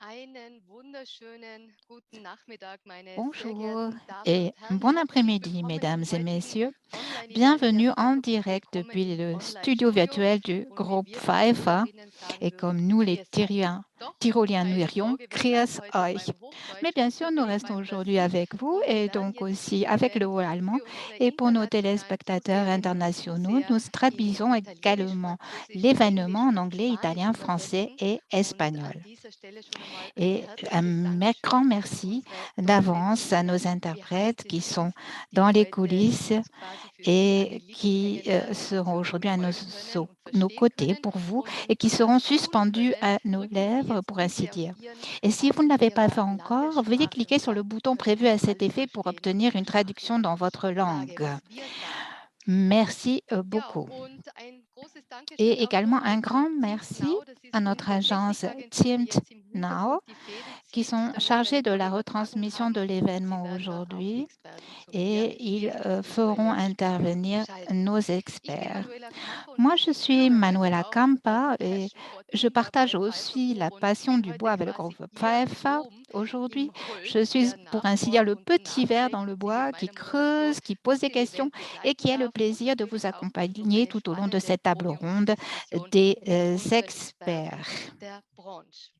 Einen wunderschönen guten Nachmittag, meine sehr Bonjour geehrten Damen et und Herren. bon Herzlich après-midi, willkommen mesdames zum et heutigen messieurs. Online-Event der Bienvenue en Startup Woche. direct Willkommen depuis im le studio Online-Studio. virtuel du Und wie groupe wir Pfeiffer. Tirolerinnen sagen Et würden, comme nous, les grüß euch. Doch, Tyroliens, nous keine dirions, Sorge, wir bleiben Grüß heute euch. beim Mais Hochdeutsch bien und sûr, nous natürlich restons beim aujourd'hui Plassie avec vous und et werden donc jetzt aussi avec le hier haut allemand. für unsere Et pour nos internationalen téléspectateurs Zuseherinnen und internationaux, Zuseher nous in traduisons Italienisch, également Französisch, l'événement Englisch en und anglais, Spanisch italien, français übersetzen. et Und an espagnol. dieser Stelle schon einmal ein Et un herzliches Dankeschön grand an merci unsere deutsche d'avance à nos Regie. Wie interprètes heißt qui es sont uns, die dans les heute coulisses uns quasi für Sie an den et Lippen qui hängen werden und seront Sie aujourd'hui uns à folgen können und nos verstehen côtés können. pour vous Und et qui damit Sie seront das tun suspendus können, à nos drücken Sie lèvres, jetzt pour ainsi bitte auf dire. Ihren Et si vous ne in l'avez pas fait Ihrer encore, veuillez Landessprache cliquer und sur le dann bouton können prévu wir à uns cet alle effet pour verstehen in obtenir Ihrer une traduction dans votre Sprachgrundlage, langue. was wir sagen. Merci Ja, beaucoup. und ein großes Dankeschön Et auch également nochmal un an grand Teams merci Now. Das à ist notre unsere agence Technikagentur, die Teamed jetzt im Now, Hintergrund die Fäden qui zieht, sont damit wir chargés eine de tolle la Übertragung retransmission de haben. Und Sie l'événement werden dann auch die aujourd'hui Experten zu mir et ils feront virtuelle intervenir schalten. nos Ich bin experts. Manuela Kamper und Moi, je ich suis führe heute Manuela auch das Campa et Passion for je Timber partage bei Pfeiffer aussi Group la und passion bin du bois heute avec le quasi groupe Ihr Pfeiffer. Wurm Aujourd'hui, im Holz, je suis, der pour ainsi dire, nachbohrt le und petit ver nachdenkt dans le und Sie mit bois qui meiner Moderation creuse, qui pose durch des den questions Event et qui begleiten a le darf und plaisir de vous natürlich auch durch accompagner eine tout au long de spannende cette table ronde Podiumsdiskussion des mit unseren Experten experts. der Branche.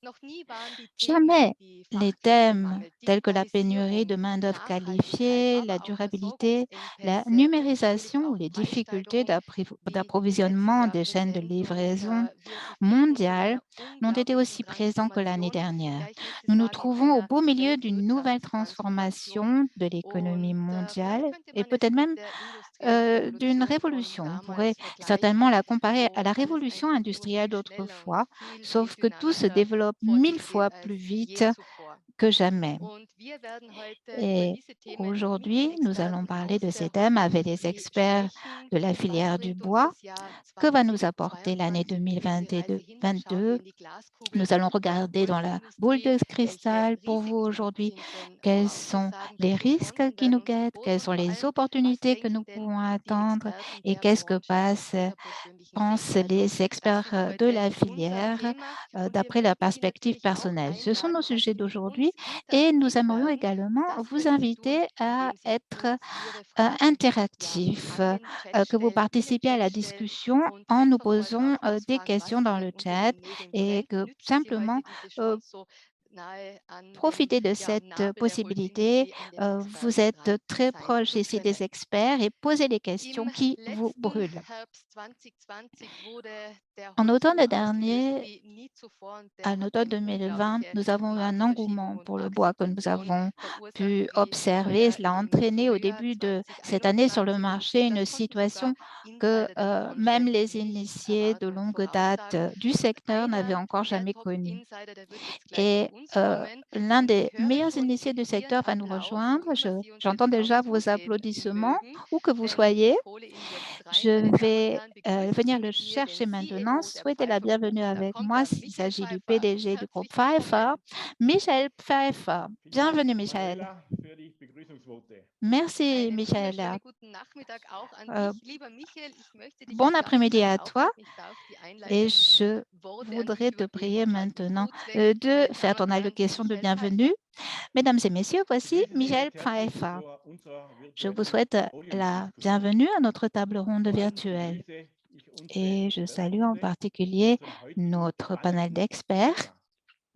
Noch nie waren die Themen Jamais wie les thèmes Fachkräftemangel, tels que la pénurie Digitalisierung, de main-d'œuvre Nachhaltigkeit, qualifiée, la aber auch durabilité, la Versorgungsengpässe und natürlich numérisation ou auch les difficultés Preissteigerung wie im letzten d'approvisionnement Jahr des chaînes de präsent. Und livraison wir befinden uns in mondiales einer n'ont été unglaublichen aussi présents que l'année Transformation. dernière. Ja, ich möchte Nous nous sagen, in trouvons au einer beau milieu d'une nouvelle Weltwirtschaftstransformation. transformation de l'économie Und mondiale vielleicht könnte et man es peut-être mit même der industriellen d'une Revolution von révolution. On pourrait damals vergleichen, certainement la comparer à wo la alles révolution einfach nur industrielle viel schneller und d'autrefois, viel sauf que tout se dynamischer développe vor mille sich fois geht plus als vite je zuvor. que jamais. Und wir werden heute über Et diese Themen mit den aujourd'hui, nous allons Experten parler aus de ces der thèmes avec les Hotellerie experts sprechen. de la Was filière du bringt uns bois. das Jahr Que va nous apporter l'année 2022? Welche Reise hinter? Schauen wir 2022? in die Glaskugel Nous allons der regarder dans la boule Holzindustrie. de Welche cristal pour vous Risiken aujourd'hui. sind denn Quels sont vorauszusagen? les Welche risques Chancen qui werden nous uns guettent? Quelles geboten? Und sont vor les allem, was opportunités que nous denken denn pouvons die attendre? Experten Et der qu'est-ce que Branche aus passent ihrer persönlichen pensent Sicht? Also, les das experts wird de heute la unser filière Thema. Und wir d'après leur möchten Sie perspective natürlich auch personnelle? Ce sont einladen, nos dass sujets Sie mit d'aujourd'hui uns et nous interaktiv aimerions werden. également Das vous können Sie tun, inviter à indem Sie être uns Ihre Fragen ja interactif, an den Chat que vous stellen, in den participiez à Chat la stellen discussion und en nous einfach mal posant drauf des losfragen, questions was dans Ihnen le unter chat den Nägeln et brennt. que Nützen Sie simplement heute diese euh, Chance so nahe an dem profitez de ja, cette Nabel der possibilité. Holzindustrie an den Vous Experten êtes dran très sein proche zu ici des können. experts et posez les questions Im qui vous letzten brûlent. Herbst 2020 wurde der En automne Holzrohr dernier, wie nie zuvor und der en hat automne eine 2020, unglaubliche nous avons eu un Marktverschiebung engouement und pour le bois que nous Marktsituation avons verursacht pu wie nie observer. wieder Cela a im entraîné au Frühjahr début de cette année sur le 2021 und marché une das konnten sogar situation que Insider der même Branche les nicht initiés de erwarten und longue date voraussagen. du Und secteur n'avaient einer encore der jamais connu. Top-Insider, der wird jetzt gleich zu Et uns kommen l'un und des ich höre meilleurs schon initiés du Ihren secteur va nous Applaus, wo rejoindre. immer Sie uns J'entends jetzt auch déjà vos zusehen applaudissements, mögen, où que vous denn ich soyez. hole ihn jetzt rein. Je Meine Damen und vais Herren, begrüßen venir Sie le mit mir den chercher maintenant. CEO der Souhaitez la Pfeiffer Group. bienvenue Da avec kommt moi er, s'il Michael s'agit du Pfeiffer. PDG du groupe Herzlich Pfeiffer, willkommen. Michael Pfeiffer. Vielen Dank, Bienvenue, Michael. Manuela, für die Begrüßungsworte. Merci, Einen Michael. wunderschönen guten Nachmittag auch an Euh, dich, lieber Michael. Ich möchte dich bon jetzt ganz après-midi klein à toi aufhalten. Ich darf die et einleitenden je Worte an dich voudrais te übergeben prier und schalten maintenant kurz weg. de Meine faire Damen ton und Herren, allocution de Michael bienvenue. Pfeiffer. Mesdames et messieurs, Ich voici begrüße Sie Michael recht herzlich Pfeiffer. zu unserer Je vous virtuellen souhaite la Podiumsdiskussion. bienvenue à notre table ronde Vor allem virtuelle begrüße ich unsere et je salue en Expertenrunde, particulier unseren heutigen notre panel spannenden d'experts Thema.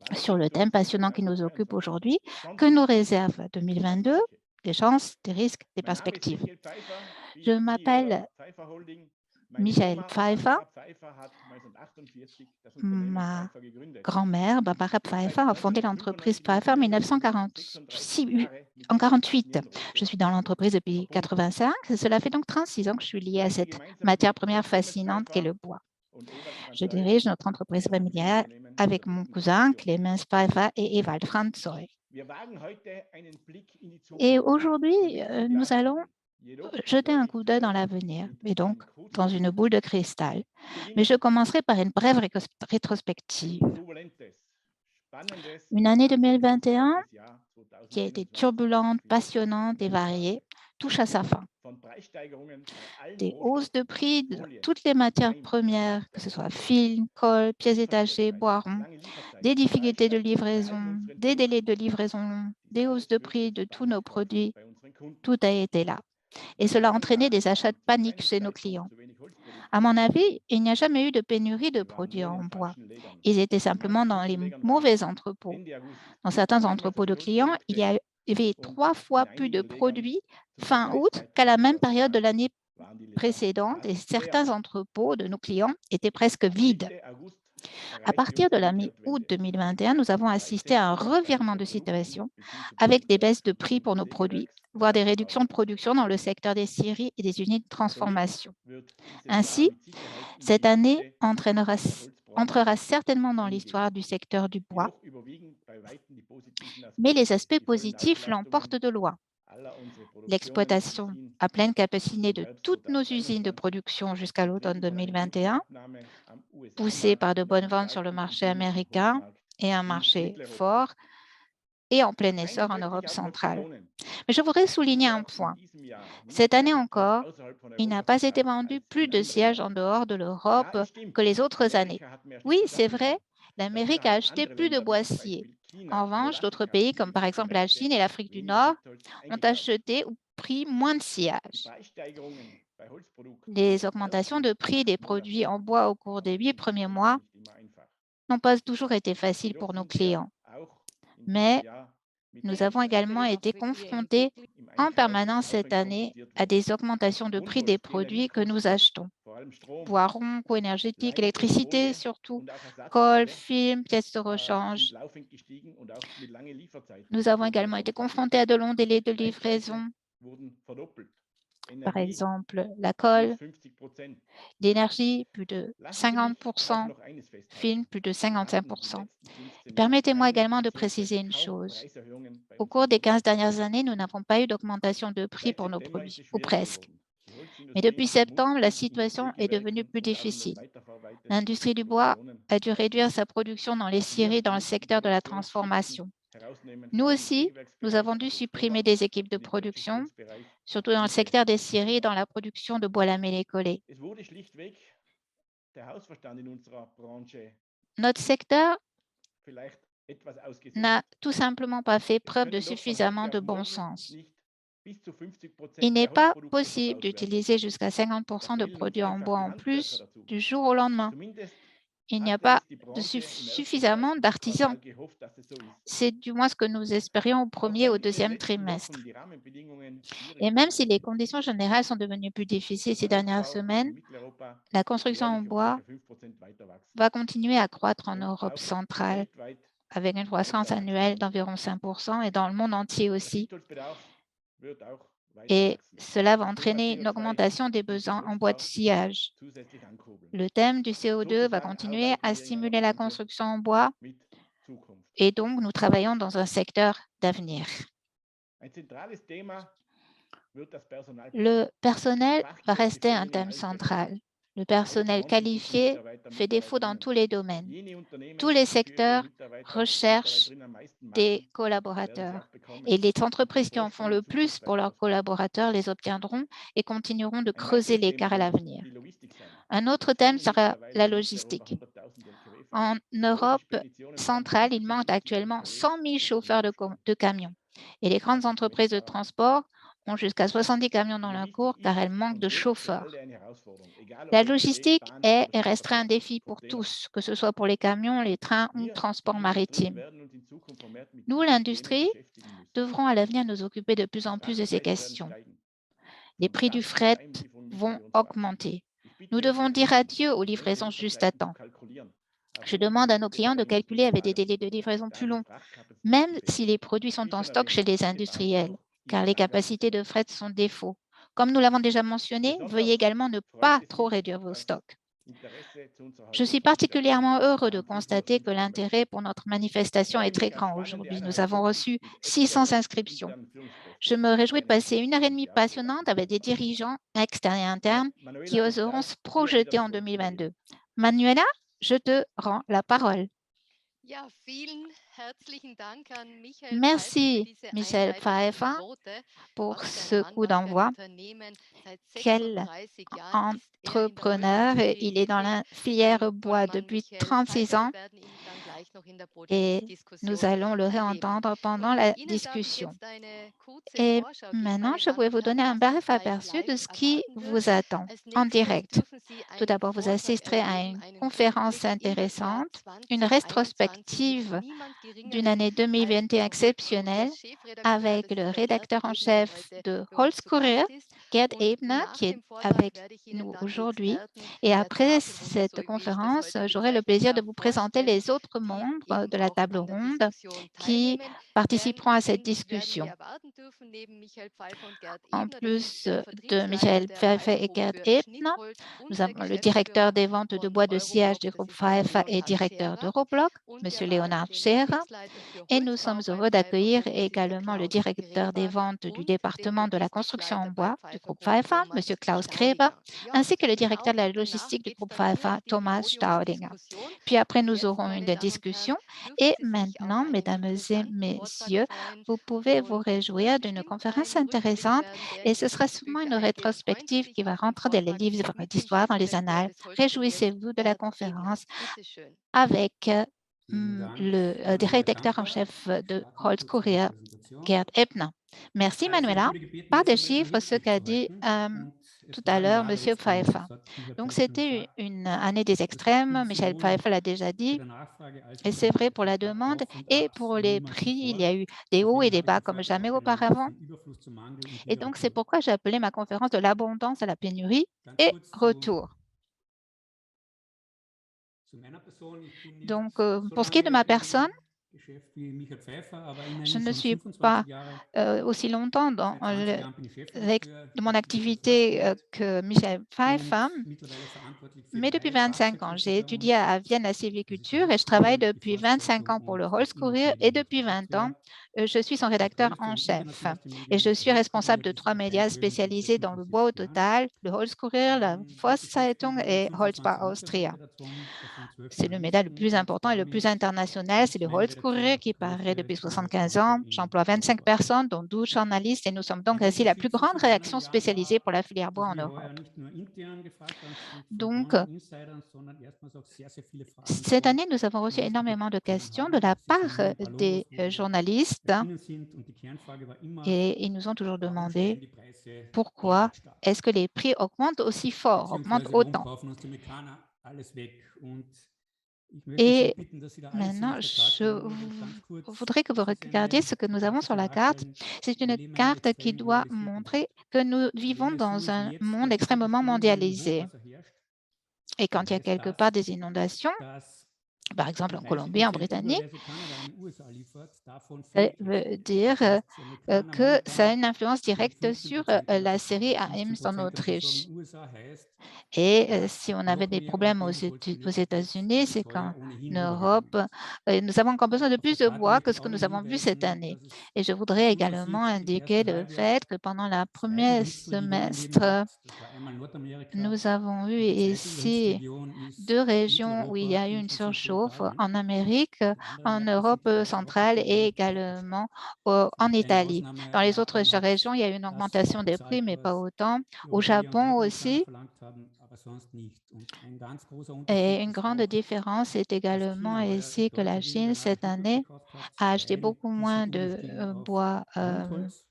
Was sur le bringt thème uns passionnant qui nous occupe 2022? aujourd'hui, que Chancen nous réserve und 2022, Risiken. des chances, des risques, des Mein Name ist perspectives. Michael Pfeiffer, Je bin CEO der m'appelle Pfeiffer Holding. Meine Michael Oma Pfeiffer. Barbara Pfeiffer hat 1948 das Unternehmen Ma Pfeiffer gegründet. grand-mère, Barbara Ich bin seit Pfeiffer, a fondé l'entreprise 1995 in Pfeiffer en dieser Industrie und 36 1946, Jahre mit en dem 48. faszinierenden Je suis dans Rohstoffbusiness l'entreprise depuis verbunden. 85. Cela fait donc 36 ans que je suis liée à Unsere cette gemeinsame matière Tochter première Clemens fascinante qu'est Pfeiffer le bois. und Ewald Je Franzoy dirige notre entreprise führen die familiale Unternehmen avec zur mon guten cousin Tradition. Clemens Pfeiffer et Ewald Franzoy. Wir wagen heute einen Blick in die Et Zukunft, aujourd'hui, und nicht in die nous allons Glaskugel. Jedoch jeter un werde ich coup d'œil dans zuerst l'avenir, mit et donc einem dans une kurzen boule de cristal. Mais je beginnen. commencerai par une brève Ein rétrospective. turbulentes, spannendes Une und année 2021 abwechslungsreiches Jahr qui a été 2021 turbulente, befindet sich passionnante et hinter uns variée, alle. touche à sa fin. von Preissteigerungen bei allen Des hausses de prix de Rohstoffen, toutes les matières Folien, premières, que ce soit Werkzeuge, fil, colle, pièces détachées, Lieferkettenpreise, boirons, lange Lieferzeiten, des difficultés de Preissteigerungen bei allen livraison, unseren des délais Produkten. de livraison longs, Dies des hausses alles de führte prix zu de tous nos Panikkäufen produits, bei unseren Kunden. tout a été là. Et Meiner cela a Meinung entraîné nach des achats de haben zu panique keinem chez nos Zeitpunkt clients. zu wenig Holzprodukte À mon produziert. avis, il n'y a jamais eu de pénurie de Sie waren produits nur in en den bois. falschen Lägern. Ils étaient In simplement manchen dans les Schlüssellägern war mauvais entrepôts. Ende August Dans certains dreimal so entrepôts de viele clients, il y Holzprodukte avait und 3 fois in plus de einigen Lägern produits zum fin août gleichen qu'à la Zeitpunkt même vor 2 période de Jahren l'année waren die Läger précédente et fast leer. certains entrepôts de nos clients étaient presque Ab vides. Mitte August À erreichte partir uns de die la mi-août Kehrtwende. 2021, nous avons Am assisté 13. à un März waren revirement unsere de Produkte situation bis hin zu avec des Bodenwerk baisses de prix und pour nos produits, Sägewerks- und voire des réductions de Stahlverfahren production dans le ausgefallen. secteur des scieries et des unités de transformation. Somit wird dieses Jahr Ainsi, mit Sicherheit in die cette année Geschichte des entrera Holzbranchen certainement dans eingehen. l'histoire du secteur du bois, Jedoch überwiegen bei weitem die positiven mais les Aspekte. aspects Die vollen positifs Auslastungen l'emportent de loin. aller unserer Produktionen L'exploitation bis hin à pleine zum capacité de Herbst toutes nos usines de 2021, production jusqu'à l'automne getrieben von einer 2021, guten Abnahme am poussées par USA-Markt de und bonnes einem ventes sur le starken marché italienischen américain Holzmarkt et un in marché Mitteleuropa. fort et en plein Eines essor en möchte ich Europe aber noch centrale. betonen: Mais je voudrais souligner un Auch in point. diesem Jahr nicht Cette année mehr etwas encore, außerhalb von il n'a Europa pas été verkauft vendu als plus in de anderen sièges Jahren. en dehors de Ja, l'Europe es stimmt, que les autres années. Amerika hat mehr Oui, Schlüssel c'est dafür vrai, gehabt. l'Amérique Dafür a haben acheté andere plus de Länder, wie zum boissier. Beispiel China En revanche, d'autres Nordafrika pays, und comme par südliche exemple la Märkte, Chine et l'Afrique du weniger Nord, Sichtholz ont eingekauft. acheté ou pris moins de Die sillage. Preissteigerungen bei Holzprodukten Les der augmentations ersten de prix 8 des Monate produits en bois au cours des waren 8 für premiers unsere mois Kunden nicht immer einfach. n'ont pas toujours été faciles Jedoch pour nos sind wir clients. auch in diesem Mais Jahr mit nous avons également été confrontés im en Einkauf permanence laufend cette année konfrontiert à worden. des augmentations de prix des Grundholz, die produits que nous Energiekosten, achetons. vor allem Strom, Poiron, coûts énergétiques, Leimstoff, électricité Folie surtout, und auch colle, Ersatzteile film, pièces de sind rechange. laufend gestiegen und auch mit langen Lieferzeiten. Nous avons So également vom été Papier confrontés à de longs délais de Leitpreise livraison, wurden verdoppelt. par Energie exemple la plus colle, 50%. l'énergie, plus de Lassen Sie mich auch 50%, noch eines film, festhalten. plus de Wir hatten die 55%. letzten 15 Jahre Permettez-moi keine également de bzw. préciser une kaum chose. Preiserhöhungen bei Au unseren cours des 15 Produkten. dernières années, nous n'avons pas eu d'augmentation de prix Seit pour nos September ist produits, es ou schwieriger presque. geworden. Die Mais depuis Holzindustrie septembre, la musste in den situation est devenue Sägewerken plus und auch in den difficile. weiterverarbeitenden L'industrie du bois Produktionen a dû réduire aufgeben. sa production dans les Auch wir scieries dans le mussten secteur de la Produktionsschichten transformation. herausnehmen, Nous vor allem im aussi, nous Sägewerksbereich, avons dû also supprimer Strohmatt, des équipes de im production, Werkzeugholzbereich, surtout dans le Siebe secteur des und so scieries, dans weiter. la production de bois lamellé collé. Es wurde schlichtweg der Hausverstand in unserer Branche Notre secteur vielleicht etwas ausgesetzt. n'a tout simplement pas fait Es preuve de können doch von suffisamment heute de auf bon morgen sens. nicht bis zu 50% Il n'est mehr pas Holzprodukte possible verbaut werden. d'utiliser jusqu'à Da 50% de fehlen uns produits en einfach bois die en Handwerker plus dazu. du jour au lendemain. Zumindest Il n'y a hatte pas es die de Branche im ersten suffisamment d'artisans. Quartal gehofft, dass es so ist. C'est du moins ce que nous espérions au Auch premier ou wenn in den deuxième letzten trimestre. Wochen die Rahmenbedingungen schwierig Et même wurden, si les conditions générales sont devenues plus difficiles ces der dernières Hausbau in semaines, Mitteleuropa la construction en jährlich um bois ca. 5% weiter wachsen va continuer à croître en und Europe auch centrale weltweit avec une croissance weiter annuelle wachsen wird. d'environ 5% et dans le monde entier Der aussi. Sichtholzbedarf wird auch weiter Et wachsen. cela va Das Thema entraîner une CO2 augmentation des wird den besoins en bois de Holzbau sillage. zusätzlich ankurbeln. Le thème du CO2 va Sozusagen continuer à arbeiten wir in einer stimuler la Branche construction en bois mit Zukunft. et donc nous travaillons dans un secteur d'avenir. Ein zentrales Thema wird das Personal bleiben. Le personnel va Fachkräfte rester un fehlen in thème allen central. Bereichen. Le Jede personnel Branche sucht die qualifié Mitarbeiter, fait défaut dans Mitarbeiterinnen. tous les domaines. Jene Unternehmen, Tous les die für ihre secteurs Mitarbeiter, recherchent Mitarbeiterinnen am meisten des machen, werden sie collaborateurs. auch bekommen. Et les Und entreprises den qui en Vorsprung font in le plus Zukunft pour weiter leurs ausbauen. collaborateurs les obtiendront et continueront de Ein creuser weiteres Thema l'écart à wird l'avenir. die Logistik sein. Un autre Es thème fehlen sera mittlerweile la in Mitteleuropa logistique. 100.000 Lkw-Fahrer. En Große Europe Speditionen fahren centrale, il 50 bis manque 60 actuellement Lkws 100 000 in chauffeurs einer Stunde. de camions. Et les grandes Schaffen entreprises de Projektfahrer an. transport ont jusqu'à 70 camions Die dans leur Logistik cours car elles ist manquent de und wird für chauffeurs. alle eine Herausforderung, egal ob La Lkw, logistique Bahn est oder et restera un Schiffverkehr, défi pour Container. tous, que ce soit pour les camions, les trains ou Wir, transport die Industrie, maritime. werden uns in Zukunft vermehrt mit Nous, diesen Themen l'industrie, beschäftigen müssen. devrons à l'avenir nous occuper de plus Die en plus de ces Frachtpreise werden questions. steigen. Les Vom prix du klassischen fret Heimlieferung müssen vont wir uns warten. augmenter. Ich bitte Nous devons unsere dire Kunden, adieu aux längere livraisons juste à Lieferzeiten zu temps. kalkulieren, auch Je wenn die demande à nos Produkte clients bei de den calculer avec des Industrien délais de lagern. livraison Da plus die longs, Frachtkapazität même fehlt. si les produits Wie sont en schon stock chez erwähnt, les bitte beachten industriels, auch car Ihre les capacités de Lagersicherheit. fret sont défaut. Comme nous l'avons déjà mentionné, veuillez Besonders également ne freut pas es trop mich, réduire vos dass stocks. Interesse zu unserer Je suis heutigen particulièrement Veranstaltung heureux de am constater que 550. l'intérêt pour notre Ich manifestation freue est très mich auf grand spannende aujourd'hui. Nous 1,5 avons Stunden reçu mit 600 externen und inscriptions. internen Führungskräften Je me réjouis de eines passer une heure et demie Jahres passionnante avec des 2022. dirigeants externes et internes qui Manuela, ich oseront darf se dir wieder projeter das en Wort übergeben. 2022. Manuela, je te rends la parole. Ja, vielen herzlichen Dank an Michael Pfeiffer für Merci, diese Michel einleitenden Pfeiffer, Worte. pour Was für ein ce Mann, coup was für ein d'envoi. Unternehmen. Seit Quel 36 Jahren ist er in der entrepreneur! Il Ölindustrie est dans tätig. la Ein filière toller bois Mann, depuis Michael 36 Pfeiffer. ans Wir werden ihn dann gleich noch in der et nous Podiumsdiskussion allons le erleben. réentendre pendant Und la Ihnen darf ich discussion. jetzt eine kurze Et Vorschau geben, maintenant, meine je Damen voudrais und vous Herren, donner un was Sie bref gleich aperçu de live ce qui erwarten vous dürfen. attend Als en nächstes direct. dürfen Sie Tout einen d'abord, vous Vortrag assisterez à erleben, une einen conférence Rückblick in das Jahr intéressante, une 2021 mit rétrospective niemand d'une Geringerem année als 2021 dem exceptionnelle Holzkurier-Chefredakteur. avec Das le ist der Gerd rédacteur en Ebner, der chef heute de bei uns zu Holzkurier, Gast ist. Gerd Und Ebner, nach qui est dem Vortrag avec werde ich Ihnen nous dann die aujourd'hui. Experten Et der après Tafelrunde, cette so wie ich das conférence, heute j'aurai le bezeichnet plaisir de habe, vous présenter vorstellen, les autres die membres eben de la auch table an der ronde Diskussion qui teilnehmen werden. participeront à cette Und werden wir discussion. erwarten dürfen, neben Michael Pfeiffer und Gerd En Ebner, das ist plus der de Vertriebsleiter Michael der Pfeiffer et Pfeiffer-Group Gerd für Ebner, Schnittholz und nous der avons le directeur Geschäftsführer des ventes de von bois de sciage Euroblock, du das groupe ist der Pfeiffer et Leonhard directeur Scherer. d'Eurobloc, Und wir Monsieur erwarten Leonhard den Scherer. Vertriebsleiter für Et nous Holzbau sommes bei heureux Pfeiffer d'accueillir Group, das ist der également le Klaus directeur des Gräber, ventes du und den département de la construction Logistikleiter en bei bois du Pfeiffer groupe Group, Pfeiffer, Thomas Monsieur Klaus Gräber, Staudinger. Ja, ainsi que le und directeur de auch la danach logistique du geht es groupe dann Pfeiffer, direkt in die Thomas Staudinger. Podiumsdiskussion. Puis après, Und nous jetzt, aurons meine une Damen und Herren, discussion. dürfen Et Sie sich auf maintenant, einen mesdames et interessanten Vortrag messieurs, freuen. vous pouvez vous Und es wird réjouir d'une bestimmt conférence ein Rückblick intéressante werden, der et in ce die sera sûrement Geschichtsbücher une eingeht. Freuen Sie rétrospective sich qui va auf den rentrer dans les Vortrag livres mit dem d'histoire, dans les Chefredakteur annales. des Holzkuriers, Réjouissez-vous de la Gerd Ebner. conférence Bitte schön. avec Vielen Dank, le Manuela rédacteur en Kramper. chef Ich de starte mal kurz mit der Holzkurier, Präsentation. Gerd Ebner. Merci Also, ich Manuela. wurde gebeten, Par jetzt des einmal einen chiffres, ce Rückblick qu'a zu dit halten. Und tout es à war ein l'heure Jahr der Monsieur Extremen, Pfeiffer. das hat Michael Donc Pfeiffer schon c'était gesagt. une année des Das extrêmes, gilt Michel sowohl Pfeiffer l'a déjà bei dit, der Nachfrage als et auch bei c'est der vrai pour la Lieferkeit demande. auf und Et ab pour wie les niemals prix, il y zuvor. a eu des hauts et Deswegen des habe ich bas den comme Vortrag jamais auch genannt auparavant. Von Überfluss zu Mangel und Et wieder donc c'est Retour. pourquoi j'ai appelé ma conférence de l'abondance à la pénurie Ganz et kurz retour. zu meiner Person. Ich bin nicht Donc so pour ce qui est de lange ma personne, im Geschäft wie Michael Pfeiffer, aber je immerhin ne schon suis pas 25 Jahre. aussi longtemps dans Seit 20 Jahren bin ich Chefredakteur de mon des Tiroler activité Forstgericht que Michel und Pfeiffer, mittlerweile verantwortlich für mais depuis 3 25 ans, Fachbetriebe j'ai bei étudié uns. à Vienne la Das ist der sylviculture et je travaille Holzkurier, die depuis 25 Forstzeitung ans pour le und das Holzkurier Inhaltsmedium et depuis Wirtschaft 20 ans, aktuell. je suis son Das rédacteur größte en und chef. internationalste Et je Medium für suis responsable Holzkurier, de das es 3 auf médias weltweit gibt seit spécialisés dans le bois au 56 Jahren. total, le Holzkurier, la Heute Forstzeitung beschäftigen et Holzbau 25 Austria. Mitarbeiter davon 12 C'est le média le Journalisten plus und important et le plus damit international. ist C'est le meine Redaktion Holzkurier auch die qui paraît größte depuis 75 Tiroler-Sparte ans. in J'emploie 25 Europa. personnes, dont 12 journalistes, et nous sommes donc Mein ainsi la plus Unterschied zu grande vielen anderen rédaction Jahren spécialisée pour war, la filière bois dass en wir heuer Europe. nicht nur intern gefragt worden sind von Donc, Brancheninsidern, sondern erstmals auch sehr, sehr viele Fragen cette von année, nous avons reçu Journalisten énormément de bekommen questions de haben. la Sie sehen part hier ein paar des Logos, wo wir journalistes erschienen sind und die Kernfrage war immer, et ils nous ont toujours warum demandé steigen die Preise pourquoi derart stark? est-ce que les prix augmentent aussi fort, augmentent Beziehungsweise warum autant. kaufen uns die Amerikaner alles weg? Und ich möchte Sie Et bitten, dass Sie da alles sehen maintenant, auf der Karte, je nur ganz kurz. voudrais que vous Das ist regardiez eine ce que nous avons sur grafische la carte. Darstellung. C'est Wir une leben in einer carte qui extrem doit globalisierten Welt. montrer que nous vivons Wenn es so dans ist wie un jetzt, monde dass ständig extrêmement Dürren und mondialisé. Hochwasser herrscht, Et dann quand il y a heißt quelque das, part des inondations, dass par exemple die en 30 Colombie, en Überreise Britannique, Kanada an die USA liefert, davon ça 50 veut Prozent. dire Das heißt, die Amerikaner que ça a momentan une influence rund directe 15 sur ihrer la Versorgung. série à 15 Ems en ihrer Versorgung Autriche. in den USA heißt, Et dass si on avait noch des mehr problèmes europäisches Holz Aux benötigt wird, États-Unis, weil c'est qu'en teuer ohnehin Europe, übergegangen ist. nous avons encore besoin de Auf der plus de Karte bois que möchte ich ce que auch noch nous avons vu cette hinweisen, année. dass es Et je voudrais aus unserer également Sicht im indiquer ersten le Halbjahr fait que pendant la 2 première Hitzregionen erleben semestre, hat. Das war einmal Nordamerika nous avons eu und die zweite ici Überhitzregion ist 2 régions où il y Mitteleuropa a eu une inklusive surchauffe Italien. en Amérique, Auf den anderen en Märkten sind Europe die Preise auch centrale et gestiegen, weiter stark. également en Vielleicht eine Italie. Dans Ausnahme les war autres einmal régions, il y a eu une das augmentation des prix, bezahlt, mais pas was autant. die Au Europäer und Japon Nordamerikaner aussi. verlangt haben, aber sonst nicht. Und ein ganz großer Et Unterschied une ist grande auch, différence est dass également China heuer ici que la deutlich Chine, weniger cette Nadelholz année, gekauft hat, a acheté weil beaucoup die sind moins de umgestiegen auf bois Rundholz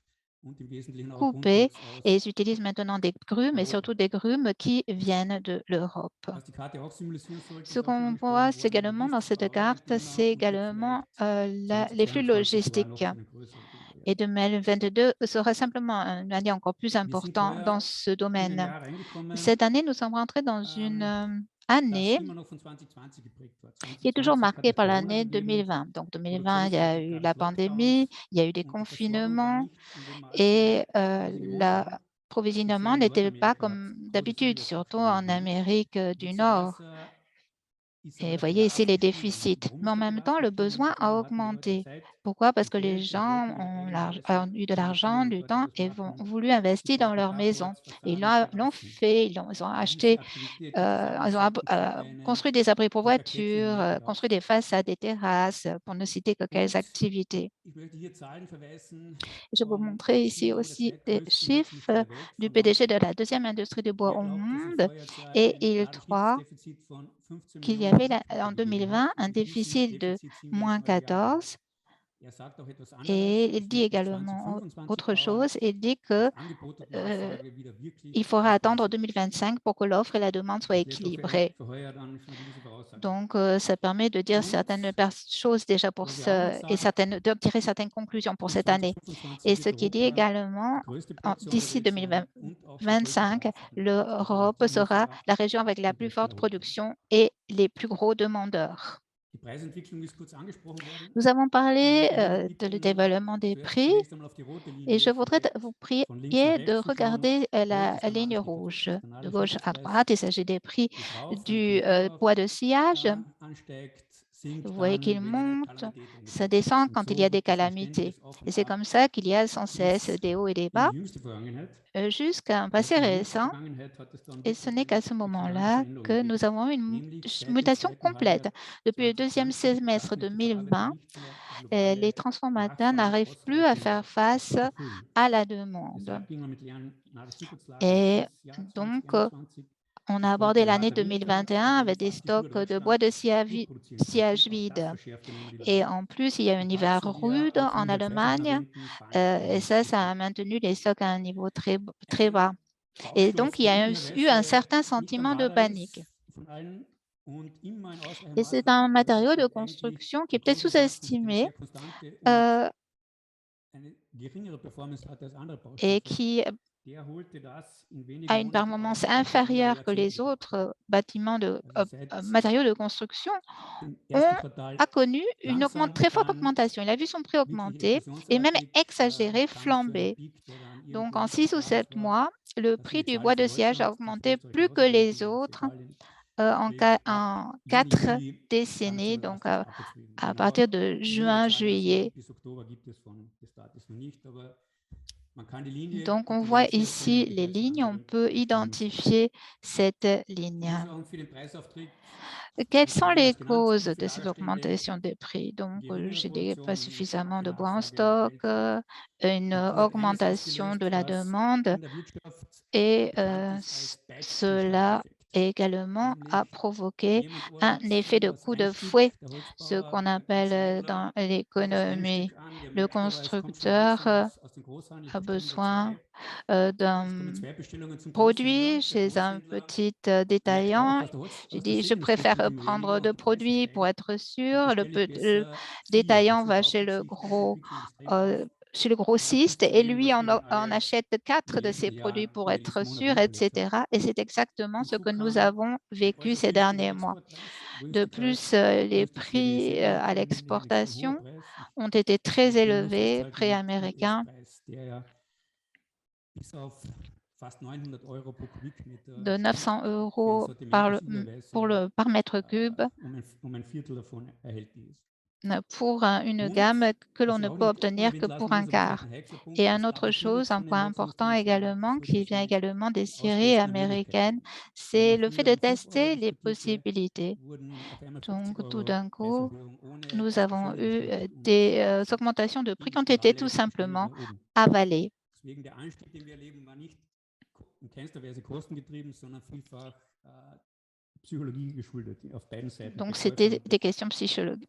und im Wesentlichen auch coupé Rundholz et aus ils utilisent maintenant des grumes, et Europa. surtout des grumes qui viennent de l'Europe. Was die Karte auch symbolisieren sollte, Ce ist auch schon qu'on voit angesprochen worden, également dans Logistik, cette carte, Bauarbeitnehmer c'est und wird également vielleicht les flux 2022 sogar noch logistiques. zu einer größeren Bilder Et werden. 2022 sera simplement une année encore plus Wir sind importante dans heuer ce in ein domaine. Jahr reingekommen, Cette année, nous sommes rentrés dans une das année immer noch von 2020 geprägt war. qui est toujours 2020 hat marquée es par Corona l'année gegeben, 2020. Donc 2020, il y a eu Produktionsfertigkeit la des pandémie, Lockdowns il y a eu des und die Versorgung war confinements nicht in dem Maße, et wie wir sie gewohnt waren. l'approvisionnement Speziell in n'était pas Nordamerika hat comme Todesfälle d'habitude, durch surtout Abstimmung en genügt. Amérique du Vice Nord. versa Et vous voyez ici les déficits. Mais en même temps, le besoin a augmenté. Pourquoi? Parce que les gens ont eu de l'argent, du temps et ont voulu investir dans leur maison. Et l'ont fait, ils ont acheté, ils ont construit des abris pour voitures, construit des façades, des terrasses, pour ne citer que quelques activités. Je vais vous montrer ici aussi des chiffres du PDG de la deuxième industrie du bois au monde et il croit qu'il y avait en 2020 un déficit de -14 et il dit également autre chose. Il dit que il faudra attendre 2025 pour que l'offre et la demande soient équilibrées. Donc, ça permet de dire certaines choses déjà pour et de tirer certaines conclusions pour cette année. Et ce qui dit également, d'ici 2025, l'Europe sera la région avec la plus forte production et les plus gros demandeurs. Nous avons parlé du développement des prix et je voudrais vous prier de regarder la ligne rouge de gauche à droite. Il s'agit des prix du bois de sciage. Vous voyez qu'il monte, ça descend quand il y a des calamités. Et c'est comme ça qu'il y a sans cesse des hauts et des bas jusqu'à un passé récent. Et ce n'est qu'à ce moment-là que nous avons eu une mutation complète. Depuis le deuxième semestre 2020, les transformateurs n'arrivent plus à faire face à la demande. Et donc, on a abordé l'année 2021 avec des stocks de bois de sciage vide. Et en plus, il y a un hiver rude en Allemagne et ça a maintenu les stocks à un niveau très, très bas. Et donc, il y a eu un certain sentiment de panique. Et c'est un matériau de construction qui est peut-être sous-estimé et qui a une performance inférieure que les autres matériaux de construction, a connu une très forte augmentation. Il a vu son prix augmenter et même exagérer, flamber. Donc, en 6 ou 7 mois, le prix du bois de sciage a augmenté plus que les autres en 4 décennies, donc à partir de juin-juillet. Donc, on voit ici les lignes, on peut identifier cette ligne. Quelles sont les causes de cette augmentation des prix? Donc, je n'ai pas suffisamment de bois en stock, une augmentation de la demande et cela également a provoqué un effet de coup de fouet, ce qu'on appelle dans l'économie. Le constructeur a besoin d'un produit chez un petit détaillant. J'ai dit, je préfère prendre 2 produits pour être sûr. Le détaillant va chez le grossiste et lui en achète 4 de ces produits pour être sûr, etc. Et c'est exactement ce que nous avons vécu ces derniers mois. De plus, les prix à l'exportation ont été très élevés, prix américains, de 900 € par mètre cube pour une gamme que l'on ne peut obtenir que pour un quart. Et une autre chose, un point important également, qui vient également des scieries américaines, c'est le fait de tester les possibilités. Donc, tout d'un coup, nous avons eu des augmentations de prix qui ont été tout simplement avalées. Donc, c'était des questions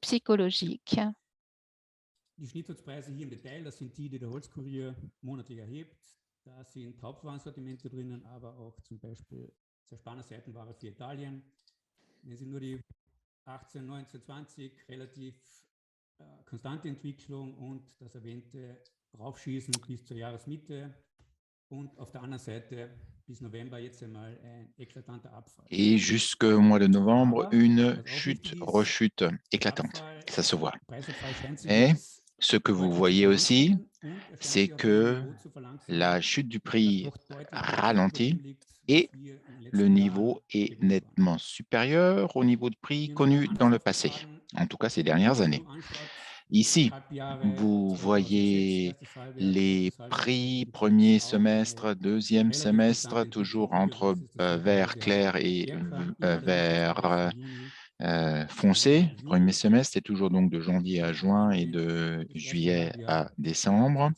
psychologiques. Die Schnittwertspreise hier im Detail, das sind die der Holzkurier monatlich erhebt. Da sind Hauptwarensortimente drinnen, aber auch zum Beispiel Zerspanner-Seitenware für Italien. Wenn Sie nur die 18, 19, 20 relativ konstante Entwicklung und das erwähnte Raufschießen bis zur Jahresmitte und auf der anderen Seite bis November jetzt einmal ein eklatanter Abfall. Et jusqu'au mois de novembre, une rechute éclatante. Ça se voit. Et ce que vous voyez aussi, c'est que la chute du prix ralentit et le niveau est nettement supérieur au niveau de prix connu dans le passé, en tout cas ces dernières années. Ici, vous voyez les prix premier semestre, deuxième semestre, toujours entre vert clair et vert foncé. Premier semestre est toujours donc de janvier à juin et de juillet à décembre.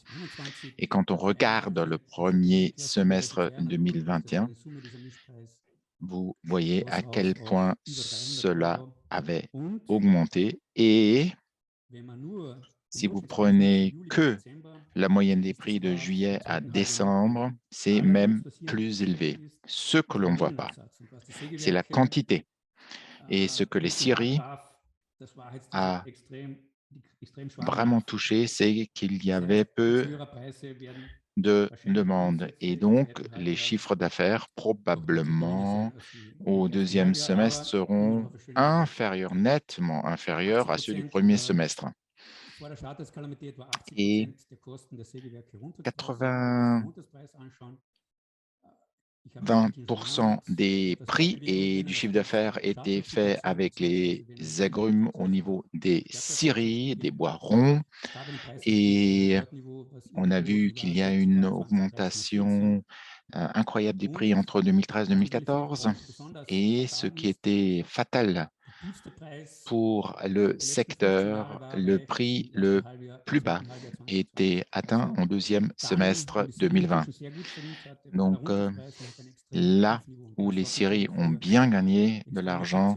Et quand on regarde le premier semestre 2021, vous voyez à quel point cela avait augmenté. Et si vous prenez que la moyenne des prix de juillet à décembre, c'est même plus élevé. Ce que l'on ne voit pas, c'est la quantité. Et ce que les scieries a vraiment touché, c'est qu'il y avait peu de demandes. Et donc, les chiffres d'affaires, probablement, au deuxième semestre, seront inférieurs, nettement inférieurs à ceux du premier semestre. Et 20% des prix et du chiffre d'affaires étaient faits avec les agrumes au niveau des scieries, des bois ronds. Et on a vu qu'il y a une augmentation incroyable des prix entre 2013 et 2014. Et ce qui était fatal pour le secteur, le prix le plus bas était atteint en deuxième semestre 2020. Donc, là où les scieries ont bien gagné de l'argent,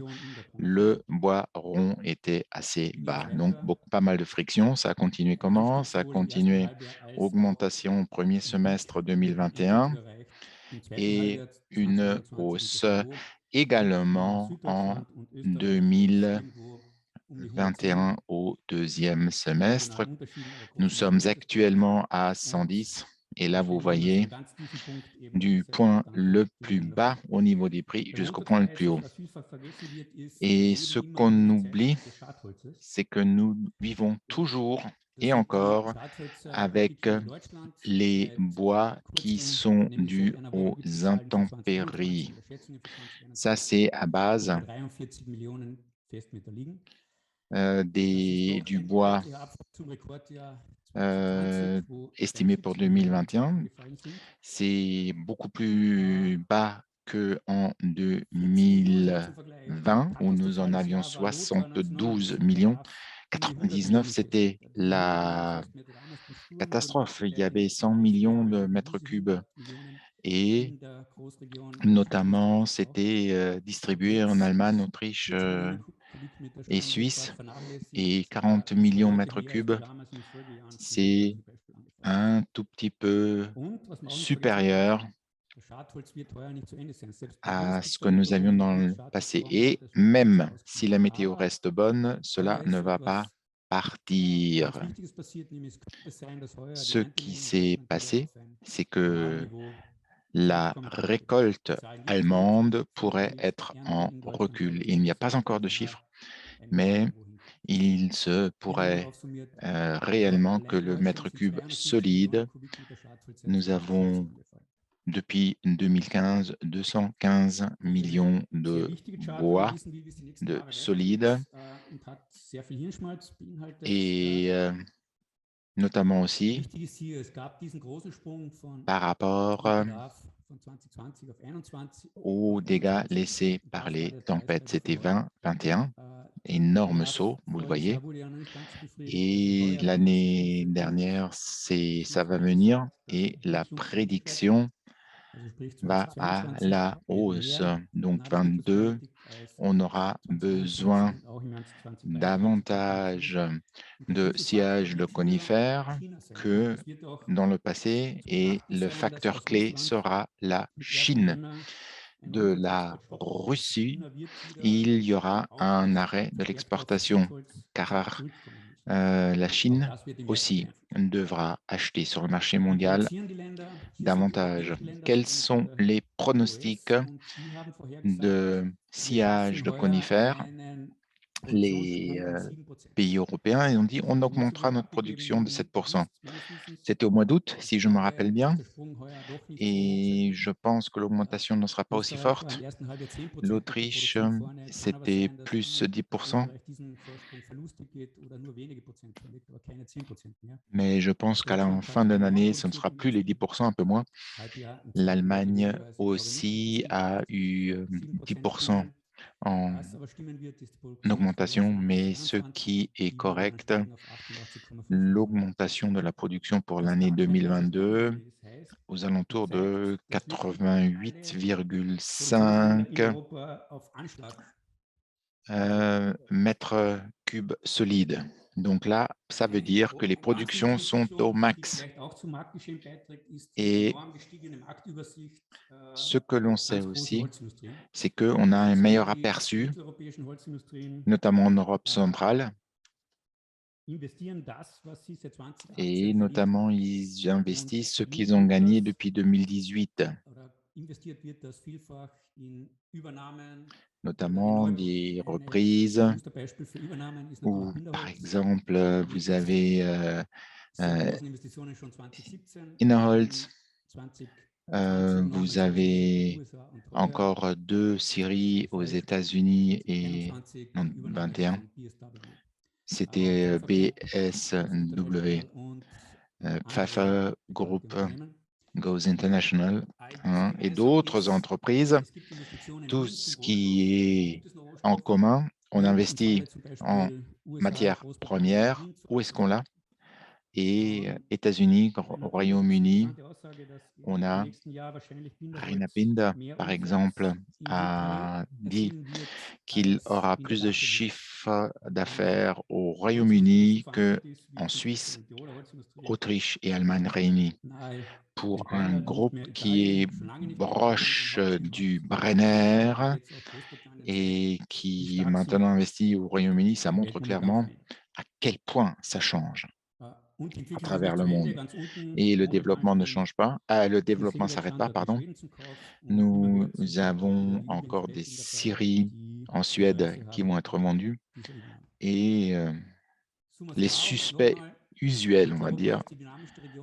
le bois rond était assez bas. Donc, pas mal de friction. Ça a continué comment? Ça a continué augmentation au premier semestre 2021 et une hausse également en 2021 au deuxième semestre. Nous sommes actuellement à 110 et là, vous voyez du point le plus bas au niveau des prix jusqu'au point le plus haut. Et ce qu'on oublie, c'est que nous vivons toujours et encore avec les bois qui sont dus aux intempéries. Ça, c'est à base du bois estimé pour 2021. C'est beaucoup plus bas qu'en 2020, où nous en avions 72 millions. 99, c'était la catastrophe. Il y avait 100 millions de mètres cubes et notamment, c'était distribué en Allemagne, Autriche et Suisse. Et 40 millions de mètres cubes, c'est un tout petit peu supérieur à ce que nous avions dans le passé. Et même si la météo reste bonne, cela ne va pas partir. Ce qui s'est passé, c'est que la récolte allemande pourrait être en recul. Il n'y a pas encore de chiffres, mais il se pourrait réellement que le mètre cube solide, nous avons depuis 2015 215 millions de bois de solide et notamment aussi par rapport aux dégâts laissés par les tempêtes. C'était 2021, énorme saut, vous le voyez. Et l'année dernière, ça va venir et la prédiction va à la hausse. Donc 22, on aura besoin davantage de sciage de conifères que dans le passé et le facteur clé sera la Chine. De la Russie, il y aura un arrêt de l'exportation car la Chine aussi devra acheter sur le marché mondial davantage. Quels sont les pronostics de sciage de conifères? les pays européens et ont dit on augmentera notre production de 7%. C'était au mois d'août, si je me rappelle bien, et je pense que l'augmentation ne sera pas aussi forte. L'Autriche, c'était plus 10%, mais je pense qu'à la fin de l'année, ce ne sera plus les 10%, un peu moins. L'Allemagne aussi a eu 10% en augmentation, mais ce qui est correct, l'augmentation de la production pour l'année 2022 aux alentours de 88,5 mètres cubes solides. Donc là, ça veut dire que les productions sont au max. Et ce que l'on sait aussi, c'est qu'on a un meilleur aperçu, notamment en Europe centrale, et notamment ils investissent ce qu'ils ont gagné depuis 2018, notamment des reprises où, par exemple, vous avez Innerholz, vous avez encore 2 séries aux États-Unis et non, 21. C'était BSW, Pfeiffer Group Goes International, hein, et d'autres entreprises. Tout ce qui est en commun, on investit en matières premières. Où est-ce qu'on l'a? Et États-Unis, au Royaume-Uni, on a Rina Pinda, par exemple, a dit qu'il aura plus de chiffre d'affaires au Royaume-Uni qu'en Suisse, Autriche et Allemagne réunis. Pour un groupe qui est proche du Brenner et qui maintenant investit au Royaume-Uni, ça montre clairement à quel point ça change à travers le monde. Et le développement ne change pas, le développement ne s'arrête pas, pardon. Nous avons encore des scieries en Suède qui vont être vendues et les suspects usuels, on va dire,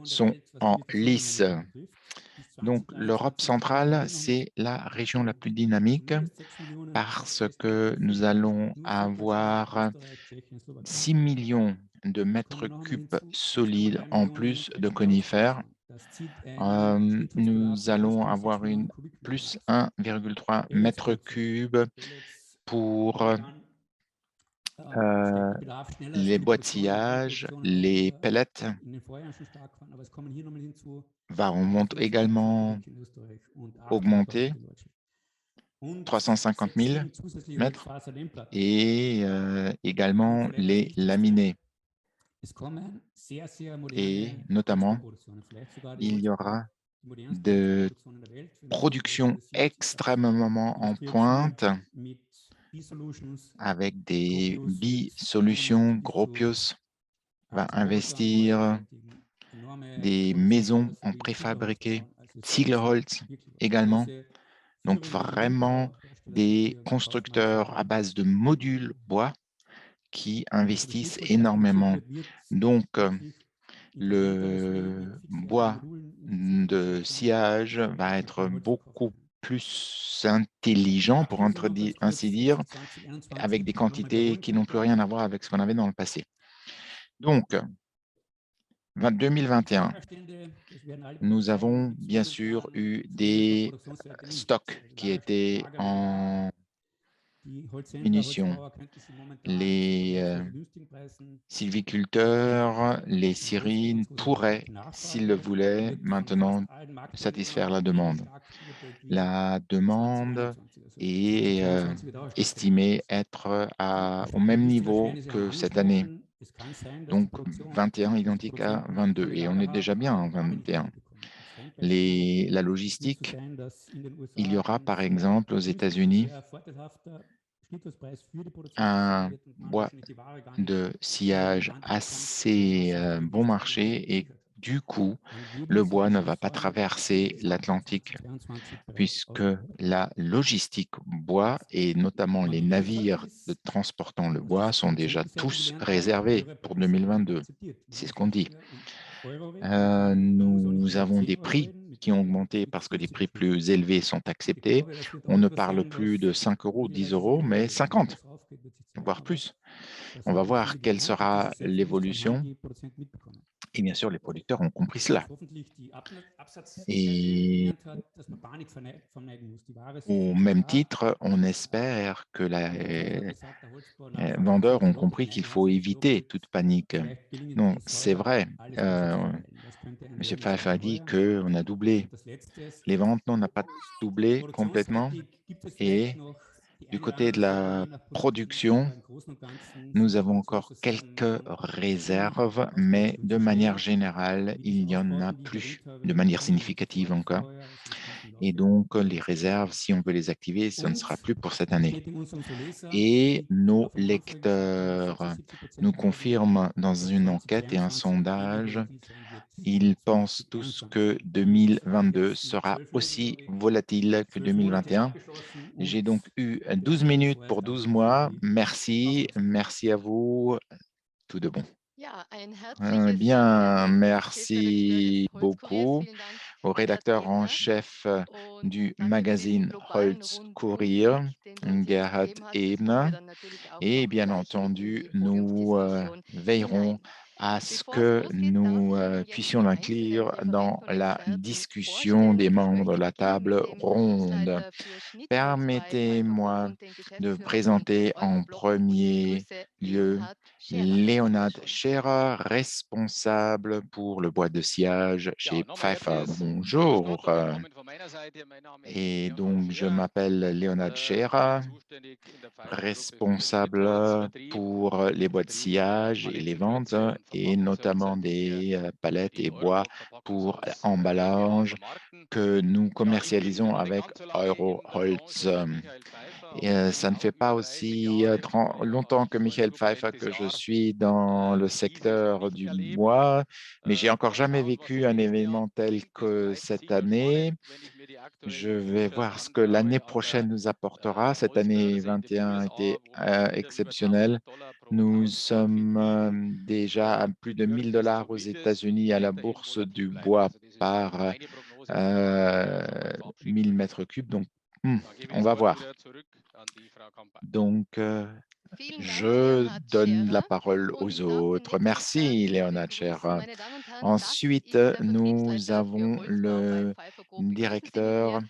sont en lice. Donc, l'Europe centrale, c'est la région la plus dynamique parce que nous allons avoir 6 millions de mètres cubes solides en plus de conifères. Nous allons avoir une plus 1,3 mètres cubes pour les boîtillages, les pellets vont également augmenter 350 000 mètres et également les laminés. Et notamment, il y aura de production extrêmement en pointe avec des bi-solutions. Gropius va investir des maisons en préfabriqué, Zieglerholz également. Donc vraiment des constructeurs à base de modules bois qui investissent énormément. Donc le bois de sciage va être beaucoup plus intelligent, pour ainsi dire, avec des quantités qui n'ont plus rien à voir avec ce qu'on avait dans le passé. Donc, 2021, nous avons bien sûr eu des stocks qui étaient en munitions. Les sylviculteurs, les scieries pourraient, s'ils le voulaient, maintenant satisfaire la demande. La demande est estimée être au même niveau que cette année. Donc, 21 identique à 22. Et on est déjà bien en 21. La logistique, il y aura par exemple aux États-Unis un bois de sciage assez bon marché et du coup, le bois ne va pas traverser l'Atlantique puisque la logistique bois et notamment les navires de transportant le bois sont déjà tous réservés pour 2022. C'est ce qu'on dit. Nous avons des prix qui ont augmenté parce que des prix plus élevés sont acceptés. On ne parle plus de 5 euros, 10 euros, mais 50, voire plus. On va voir quelle sera l'évolution. Et bien sûr, les producteurs ont compris cela. Et au même titre, on espère que les vendeurs ont compris qu'il faut éviter toute panique. Non, c'est vrai. M. Pfeiffer a dit qu'on a doublé. Les ventes, non, on n'a pas doublé complètement. Et du côté de la production, nous avons encore quelques réserves, mais de manière générale, il n'y en a plus de manière significative encore. Et donc, les réserves, si on veut les activer, ce ne sera plus pour cette année. Et nos lecteurs nous confirment dans une enquête et un sondage, ils pensent tous que 2022 sera aussi volatile que 2021. J'ai donc eu 12 minutes pour 12 mois. Merci, merci à vous. Tout de bon. Bien, merci beaucoup au rédacteur en chef du magazine Holz Kurier, Gerhard Ebner. Et bien entendu, nous veillerons à ce que nous puissions l'inclure dans la discussion des membres de la table ronde. Permettez-moi de présenter en premier lieu Leonhard Scherer, responsable pour le bois de sillage chez Pfeiffer. Bonjour. Et donc, je m'appelle Leonhard Scherer, responsable pour les bois de sillage et les ventes, et notamment des palettes et bois pour emballage que nous commercialisons avec Euroholz. Et ça ne fait pas aussi longtemps que Michael Pfeiffer que je suis dans le secteur du bois, mais j'ai encore jamais vécu un événement tel que cette année. Je vais voir ce que l'année prochaine nous apportera. Cette année 21 a été exceptionnelle. Nous sommes déjà à plus de 1 000 $ aux États-Unis à la bourse du bois par 1000 mètres cubes. Donc, on va voir. Donc, je donne la parole aux autres. Merci, Leonhard Scherer. Ensuite, nous avons le directeur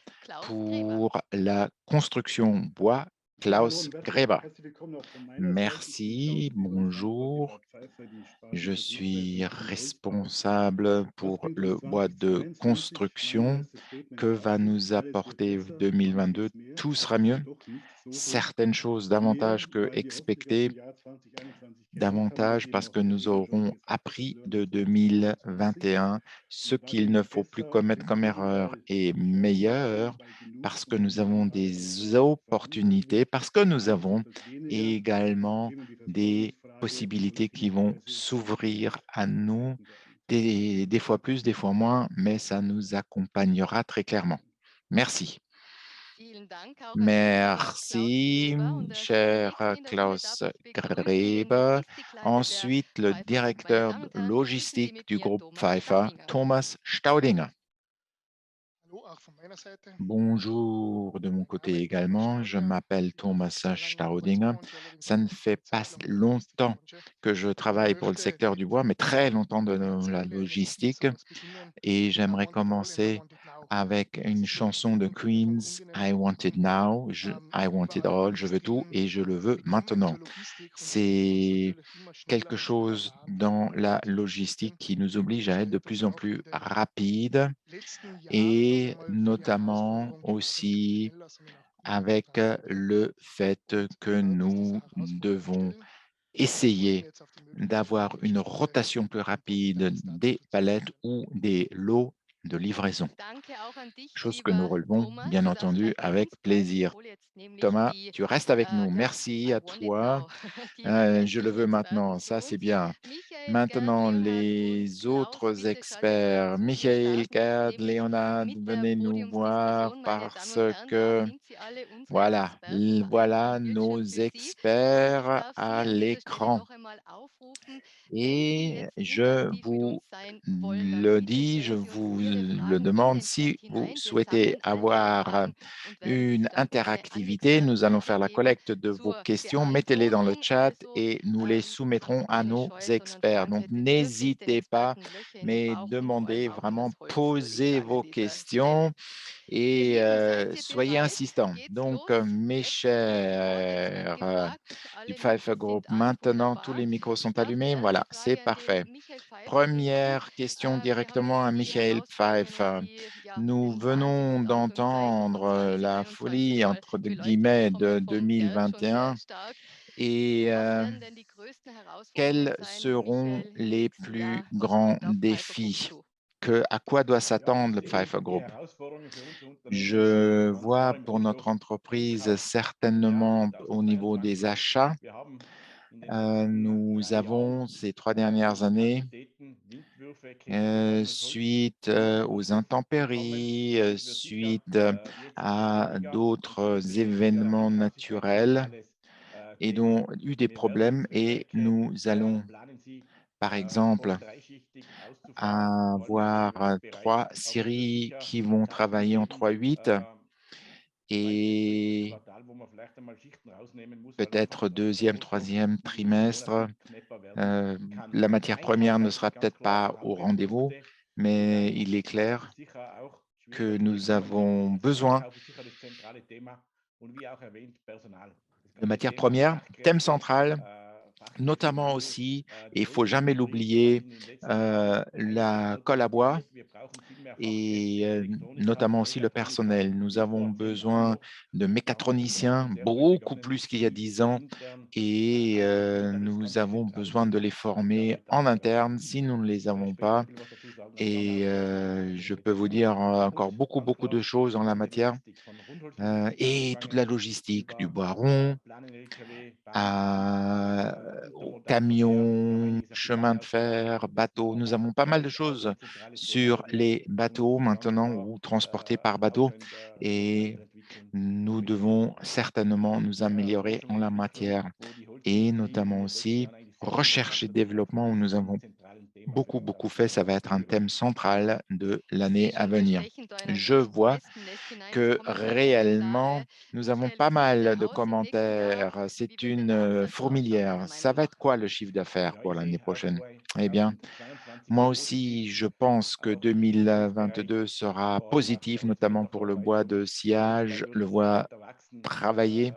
pour la construction bois, Klaus Gräber. Merci, bonjour. Je suis responsable pour le bois de construction. Que va nous apporter 2022? Tout sera mieux. Certaines choses davantage que expectées, davantage parce que nous aurons appris de 2021 ce qu'il ne faut plus commettre comme erreur et meilleur parce que nous avons des opportunités, parce que nous avons également des possibilités qui vont s'ouvrir à nous, des fois plus, des fois moins, mais ça nous accompagnera très clairement. Merci. Merci, cher Klaus Gräber. Ensuite, le directeur logistique du groupe Pfeiffer, Thomas Staudinger. Bonjour de mon côté également, je m'appelle Thomas Staudinger. Ça ne fait pas longtemps que je travaille pour le secteur du bois, mais très longtemps de la logistique. Et j'aimerais commencer avec une chanson de Queen's, I Want It Now, I Want It All, je veux tout et je le veux maintenant. C'est quelque chose dans la logistique qui nous oblige à être de plus en plus rapide et notamment aussi avec le fait que nous devons essayer d'avoir une rotation plus rapide des palettes ou des lots de livraison, chose que nous relevons bien entendu avec plaisir. Thomas, tu restes avec nous. Merci à toi. Je le veux maintenant, ça c'est bien. Maintenant, les autres experts, Michael, Gerd, Leonard, venez nous voir parce que voilà, voilà nos experts à l'écran. Et je vous le dis, je vous le demande, si vous souhaitez avoir une interactivité, nous allons faire la collecte de vos questions, mettez-les dans le chat et nous les soumettrons à nos experts. Donc, n'hésitez pas, mais demandez vraiment, posez vos questions et soyez insistants. Donc, mes chers du Pfeiffer Group, maintenant, tous les micros sont allumés. Voilà, c'est parfait. Première question directement à Michael Pfeiffer. Nous venons d'entendre la folie, entre guillemets, de 2021 et quels seront les plus grands défis? À quoi doit s'attendre le Pfeiffer Group? Je vois pour notre entreprise certainement au niveau des achats. Nous avons ces 3 dernières années, suite aux intempéries, suite à d'autres événements naturels, et donc eu des problèmes et nous allons, par exemple, avoir 3 séries qui vont travailler en 3/8 et peut-être 2e, 3e trimestre. La matière première ne sera peut-être pas au rendez-vous, mais il est clair que nous avons besoin de matières premières. Thème central, notamment aussi, et il ne faut jamais l'oublier, la colle à bois et notamment aussi le personnel. Nous avons besoin de mécatroniciens, beaucoup plus qu'il y a 10 ans, et nous avons besoin de les former en interne si nous ne les avons pas. Et je peux vous dire encore beaucoup de choses en la matière. Et toute la logistique, du bois rond aux camions, chemin de fer, bateaux. Nous avons pas mal de choses sur les bateaux maintenant ou transportés par bateau et nous devons certainement nous améliorer en la matière et notamment aussi recherche et développement où nous avons beaucoup fait. Ça va être un thème central de l'année à venir. Je vois que réellement, nous avons pas mal de commentaires. C'est une fourmilière. Ça va être quoi le chiffre d'affaires pour l'année prochaine? Eh bien, moi aussi, je pense que 2022 sera positif, notamment pour le bois de sciage, le bois travaillé.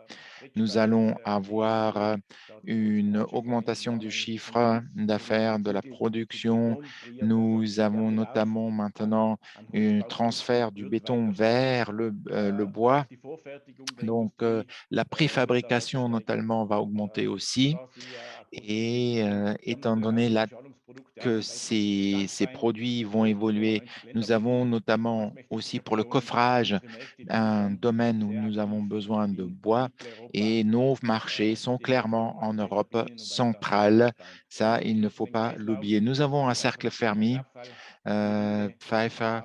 Nous allons avoir une augmentation du chiffre d'affaires, de la production. Nous avons notamment maintenant un transfert du béton vers le bois. Donc, la préfabrication notamment va augmenter aussi. Et étant donné que ces produits vont évoluer. Nous avons notamment aussi pour le coffrage un domaine où nous avons besoin de bois et nos marchés sont clairement en Europe centrale. Ça, il ne faut pas l'oublier. Nous avons un cercle fermé. Pfeiffer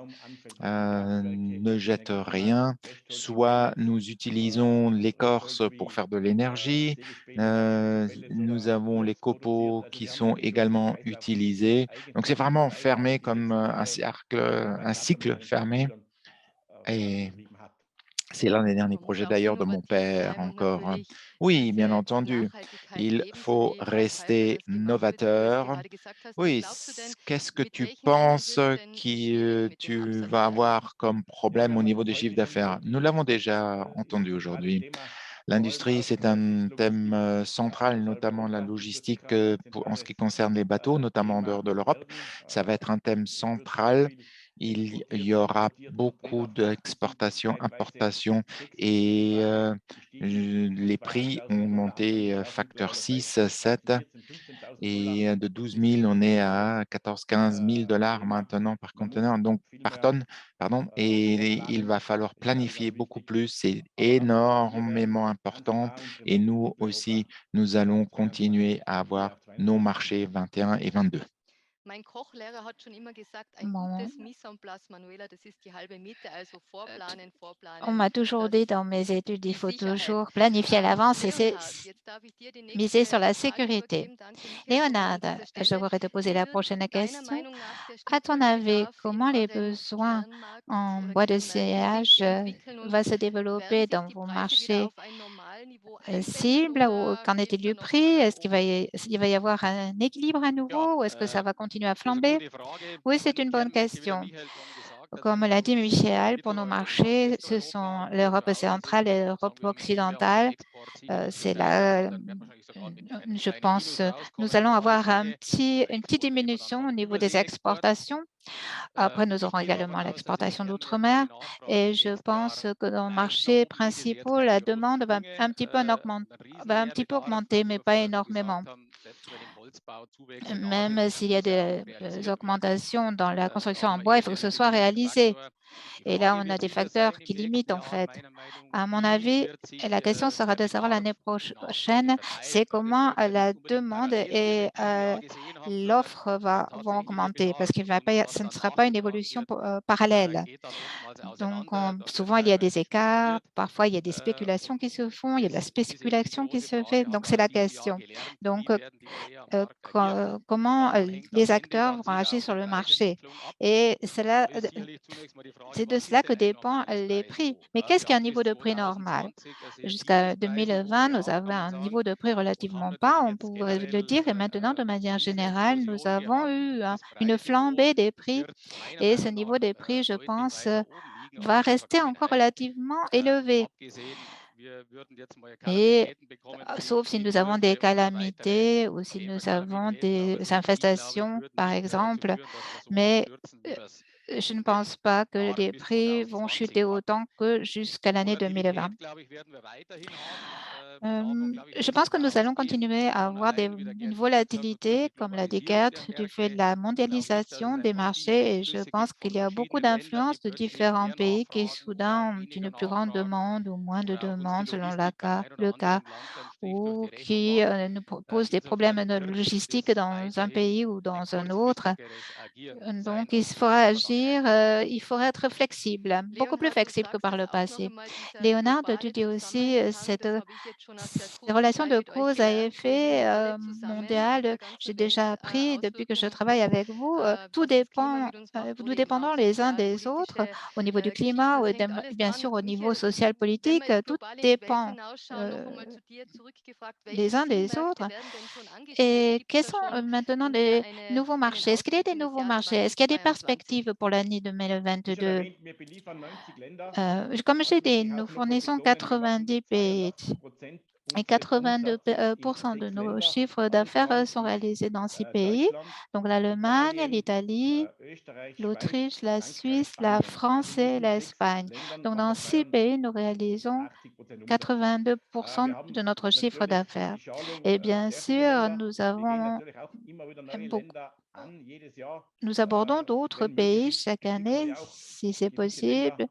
ne jette rien, soit nous utilisons l'écorce pour faire de l'énergie, nous avons les copeaux qui sont également utilisés. Donc, c'est vraiment fermé comme un cycle fermé. Et c'est l'un des derniers projets d'ailleurs de mon père encore. Oui, bien entendu, il faut rester novateur. Oui, qu'est-ce que tu penses que tu vas avoir comme problème au niveau des chiffres d'affaires? Nous l'avons déjà entendu aujourd'hui. L'industrie, c'est un thème central, notamment la logistique en ce qui concerne les bateaux, notamment en dehors de l'Europe. Ça va être un thème central il y aura beaucoup d'exportations, importations et les prix ont monté facteur 6, 7 et de 12 000, on est à 14 15 000 dollars maintenant par conteneur, donc par tonne, pardon, et il va falloir planifier beaucoup plus, c'est énormément important et nous aussi, nous allons continuer à avoir nos marchés 21 et 22. Mein Kochlehrer hat schon immer gesagt, ein Mon gutes Mise en place, Manuela, das ist die halbe Miete, also vorplanen, On vorplanen, m'a toujours das dit dans mes études, il die faut Sicherheit. toujours planifier à l'avance et c'est Leonhard, jetzt darf ich dir die miser sur nächste la Frage sécurité. übergeben. Danke, Michael, schon mal Léonard, an dieser je Stelle. voudrais te poser Wie la wird prochaine deiner question. Meinung nach der À ton avis, Stückgutbedarf in comment les eurem besoins Kernmarkt en oder bois de Kernmärkten sich sciage entwickeln und va se werden développer sich dans die vos Preise wieder marchés auf ein Normalniveau einpendeln cibles ou oder qu'en geht est-il es dann du noch einmal prix? nach Est-ce qu'il oben? il va y avoir un équilibre à nouveau ou est-ce que ça va continuer à flamber? Oui, c'est une bonne question. Comme l'a dit Michel, pour nos marchés, ce sont l'Europe centrale et l'Europe occidentale. C'est là, je pense, nous allons avoir une petite diminution au niveau des exportations. Après, nous aurons également l'exportation d'outre-mer et je pense que dans les marchés principaux, la demande va un petit peu augmenter, mais pas énormément. Même s'il y a des augmentations dans la construction en bois, il faut que ce soit réalisé. Et là, on a des facteurs qui limitent en fait. À mon avis, la question sera de savoir l'année prochaine, c'est comment la demande et l'offre vont augmenter parce que ce ne sera pas une évolution parallèle. Donc, souvent, il y a des écarts, parfois, il y a des spéculations qui se font, il y a de la spéculation qui se fait. Donc, c'est la question. Donc, comment les acteurs vont agir sur le marché. Et c'est de cela que dépendent les prix. Mais qu'est-ce qu'un niveau de prix normal? Jusqu'à 2020, nous avons un niveau de prix relativement bas, on pourrait le dire, et maintenant, de manière générale, nous avons eu une flambée des prix. Et ce niveau des prix, je pense, va rester encore relativement élevé. Et sauf si nous avons des calamités ou si nous avons des infestations, par exemple, mais je ne pense pas que les prix vont chuter autant que jusqu'à l'année 2020. Je pense que nous allons continuer à avoir une volatilité, comme l'a dit Gerd, du fait de la mondialisation des marchés. Et je pense qu'il y a beaucoup d'influences de différents pays qui soudain ont une plus grande demande ou moins de demande selon le cas, ou qui nous posent des problèmes de logistique dans un pays ou dans un autre. Donc, il faudra agir, il faudra être flexible, beaucoup plus flexible que par le passé. Léonard, tu dis aussi cette relation de cause à effet mondiale. J'ai déjà appris depuis que je travaille avec vous, tout dépend, nous dépendons les uns des autres au niveau du climat ou bien sûr au niveau social politique, tout dépend les uns des autres. Et quels sont maintenant les nouveaux marchés? Est-ce qu'il y a des nouveaux marchés? Est-ce qu'il y a des perspectives pour l'année 2022? Comme j'ai dit, nous fournissons 90 pays et 82% de nos chiffres d'affaires sont réalisés dans 6 pays, donc l'Allemagne, l'Italie, l'Autriche, la Suisse, la France et l'Espagne. Donc, dans 6 pays, nous réalisons 82% de notre chiffre d'affaires. Et bien sûr, nous abordons d'autres pays chaque année, si c'est possible.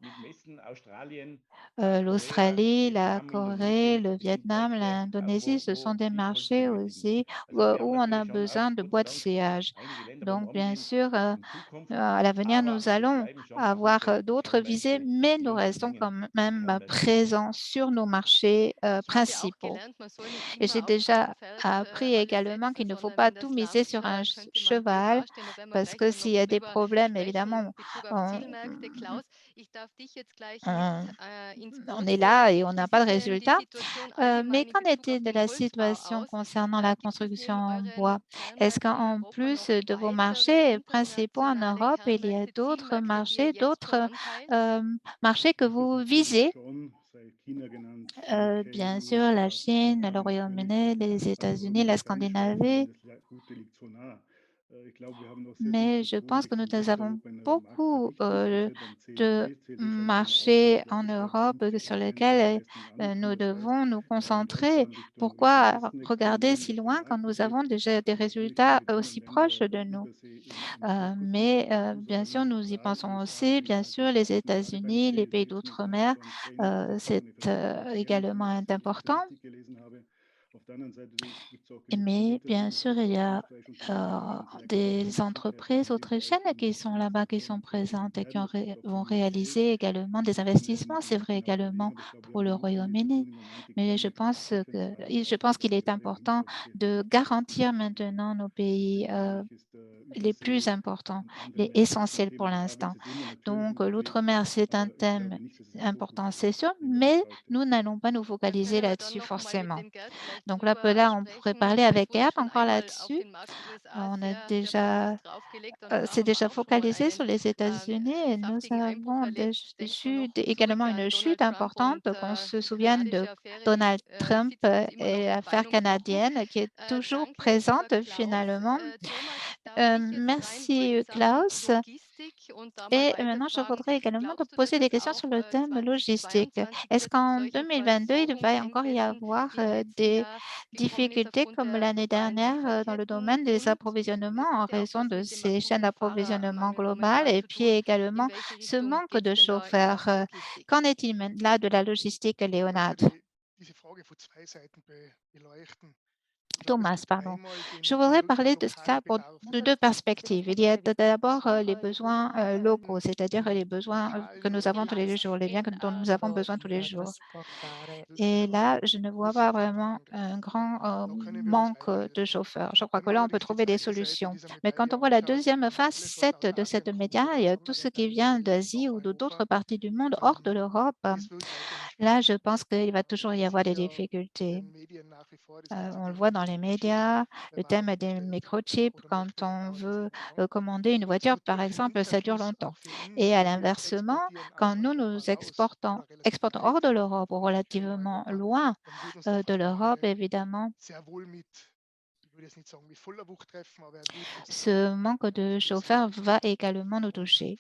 L'Australie, la Corée, le Vietnam, l'Indonésie, ce sont des marchés aussi où on a besoin de bois de sciage. Donc, bien sûr, à l'avenir, nous allons avoir d'autres visées, mais nous restons quand même présents sur nos marchés principaux. Et j'ai déjà appris également qu'il ne faut pas tout miser sur un cheval, parce que s'il y a des problèmes, évidemment, on est là et on n'a pas de résultat. Mais qu'en est-il de la situation concernant la construction en bois? Est-ce qu'en plus de vos marchés principaux en Europe, il y a d'autres marchés que vous visez? Bien sûr, la Chine, le Royaume-Uni, les États-Unis, la Scandinavie. Mais je pense que nous avons beaucoup de marchés en Europe sur lesquels nous devons nous concentrer. Pourquoi regarder si loin quand nous avons déjà des résultats aussi proches de nous? Mais bien sûr, nous y pensons aussi. Bien sûr, les États-Unis, les pays d'outre-mer, c'est également important. Mais bien sûr, il y a des entreprises autrichiennes qui sont là-bas, qui sont présentes et qui vont réaliser également des investissements. C'est vrai également pour le Royaume-Uni. Mais je pense qu'il est important de garantir maintenant nos pays les plus importants, les essentiels pour l'instant. Donc, l'outre-mer, c'est un thème important, c'est sûr, mais nous n'allons pas nous focaliser là-dessus forcément. Donc là, on pourrait parler avec Gerd encore là-dessus. On a déjà, c'est déjà focalisé sur les États-Unis et nous avons également une chute importante, qu'on se souvienne de Donald Trump et l'affaire canadienne qui est toujours présente finalement. Merci Klaus. Et maintenant, je voudrais également te poser des questions sur le thème logistique. Est-ce qu'en 2022, il va encore y avoir des difficultés comme l'année dernière dans le domaine des approvisionnements en raison de ces chaînes d'approvisionnement globales et puis également ce manque de chauffeurs? Qu'en est-il là de la logistique, Léonard? Thomas, pardon. Je voudrais parler de ça de deux perspectives. Il y a d'abord les besoins locaux, c'est-à-dire les besoins que nous avons tous les jours, les biens dont nous avons besoin tous les jours. Et là, je ne vois pas vraiment un grand manque de chauffeurs. Je crois que là, on peut trouver des solutions. Mais quand on voit la deuxième facette de cette média, il y a tout ce qui vient d'Asie ou d'autres parties du monde hors de l'Europe. Là, je pense qu'il va toujours y avoir des difficultés. On le voit dans les médias, le thème des microchips. Quand on veut commander une voiture, par exemple, ça dure longtemps. Et à l'inversement, quand nous exportons hors de l'Europe ou relativement loin de l'Europe, évidemment, ce manque de chauffeurs va également nous toucher.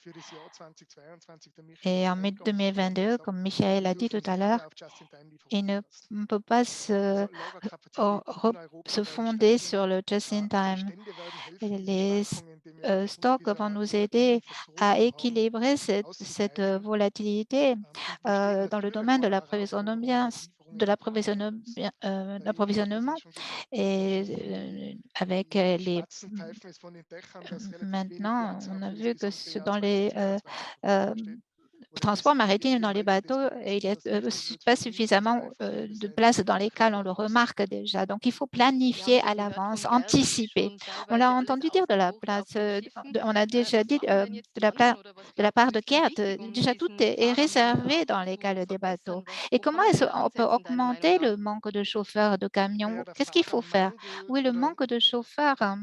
Et en 2022, comme Michael a dit tout à l'heure, il ne peut pas se fonder sur le just-in-time. Les stocks vont nous aider à équilibrer cette volatilité dans le domaine de l'approvisionnement et avec les maintenant, on a vu que dans les transport maritime dans les bateaux, il n'y a pas suffisamment de place dans les cales, on le remarque déjà. Donc, il faut planifier à l'avance, anticiper. On l'a entendu dire de la place, on a déjà dit de la part de Gerd, déjà tout est réservé dans les cales des bateaux. Et comment est-ce qu'on peut augmenter le manque de chauffeurs de camions? Qu'est-ce qu'il faut faire? Oui, le manque de chauffeurs.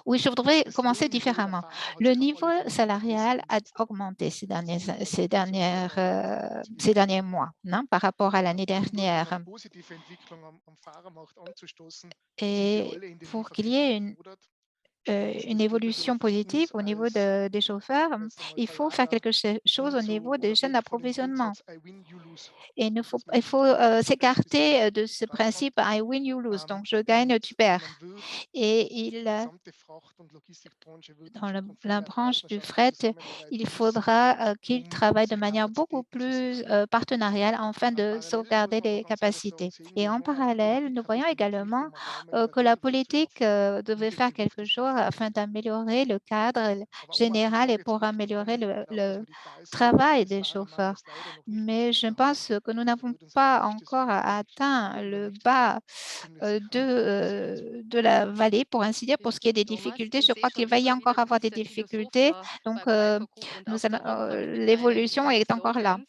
Oui, je voudrais commencer différemment. Le niveau salarial a augmenté ces derniers mois, non, par rapport à l'année dernière. Et pour qu'il y ait une évolution positive au niveau des chauffeurs, il faut faire quelque chose au niveau des chaînes d'approvisionnement. Et il faut s'écarter de ce principe I win, you lose. Donc, je gagne, tu perds. Et dans la branche du fret, il faudra qu'ils travaillent de manière beaucoup plus partenariale afin de sauvegarder les capacités. Et en parallèle, nous voyons également que la politique devait faire quelque chose afin d'améliorer le cadre général et pour améliorer le travail des chauffeurs. Mais je pense que nous n'avons pas encore atteint le bas de la vallée, pour ainsi dire, pour ce qui est des difficultés. Je crois qu'il va y encore avoir des difficultés. Donc, l'évolution est encore là.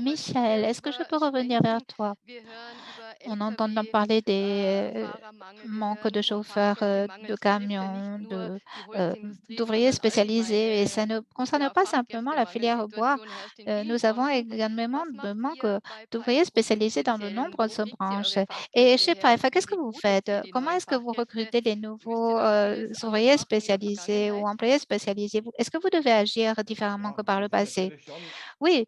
Michael, est-ce que je peux revenir vers toi? On entend parler des manques de chauffeurs chauffeurs de camions, d'ouvriers spécialisés. Et ça ne concerne pas simplement la filière bois. Nous avons également de manque d'ouvriers spécialisés dans de nombreuses branches. Et chez PAEF, qu'est-ce que vous faites? Comment est-ce que vous recrutez les nouveaux ouvriers spécialisés ou employés spécialisés? Est-ce que vous devez agir différemment que par le passé? Oui,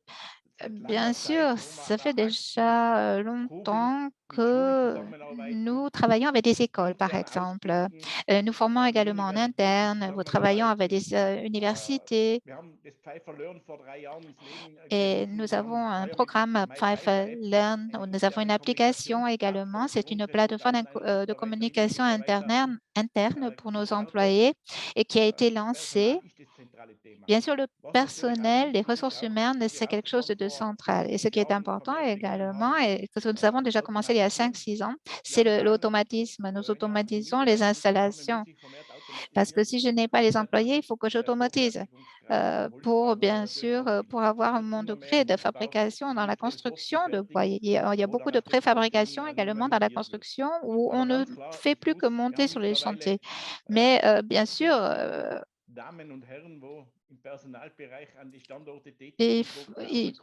bien sûr, ça fait déjà longtemps que nous travaillons avec des écoles, par exemple. Nous formons également en interne, nous travaillons avec des universités et nous avons un programme Five Learn, où nous avons une application également. C'est une plateforme de communication interne pour nos employés et qui a été lancée. Bien sûr, le personnel, les ressources humaines, c'est quelque chose de central. Et ce qui est important également, et que nous avons déjà commencé il y a 5-6 ans, c'est l'automatisme. Nous automatisons les installations. Parce que si je n'ai pas les employés, il faut que j'automatise pour, bien sûr, pour avoir mon degré de fabrication dans la construction de bois. Il y a beaucoup de préfabrication également dans la construction où on ne fait plus que monter sur les chantiers. Mais bien sûr, il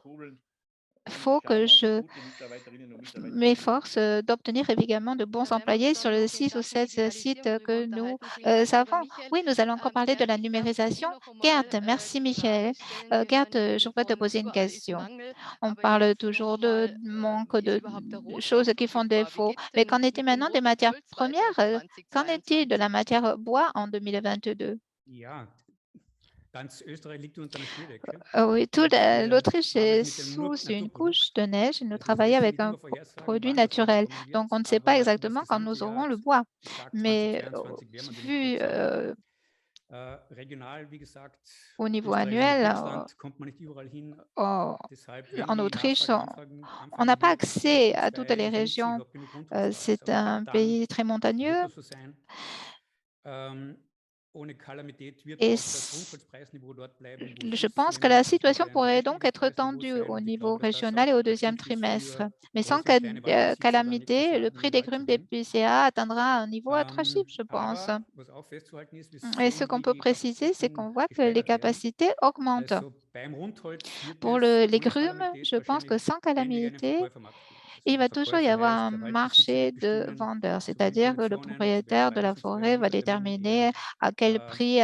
faut que je m'efforce d'obtenir également de bons employés sur les 6 ou 7 sites que nous avons. Oui, nous allons encore parler de la numérisation. Gerd, merci Michael. Gerd, je voudrais te poser une question. On parle toujours de manque de choses qui font défaut. Mais qu'en est-il maintenant des matières premières? Qu'en est-il de la matière bois en 2022? Oui, toute l'Autriche est sous une couche de neige et nous travaillons avec un produit naturel. Donc, on ne sait pas exactement quand nous aurons le bois. Mais vu au niveau annuel, en Autriche, on n'a pas accès à toutes les régions. C'est un pays très montagneux. Et je pense que la situation pourrait donc être tendue au niveau régional et au deuxième trimestre. Mais sans calamité, le prix des grumes d'épicéa atteindra un niveau attractif, je pense. Et ce qu'on peut préciser, c'est qu'on voit que les capacités augmentent. Pour les grumes, je pense que sans calamité, il va toujours y avoir un marché de vendeurs, c'est-à-dire que le propriétaire de la forêt va déterminer à quel prix,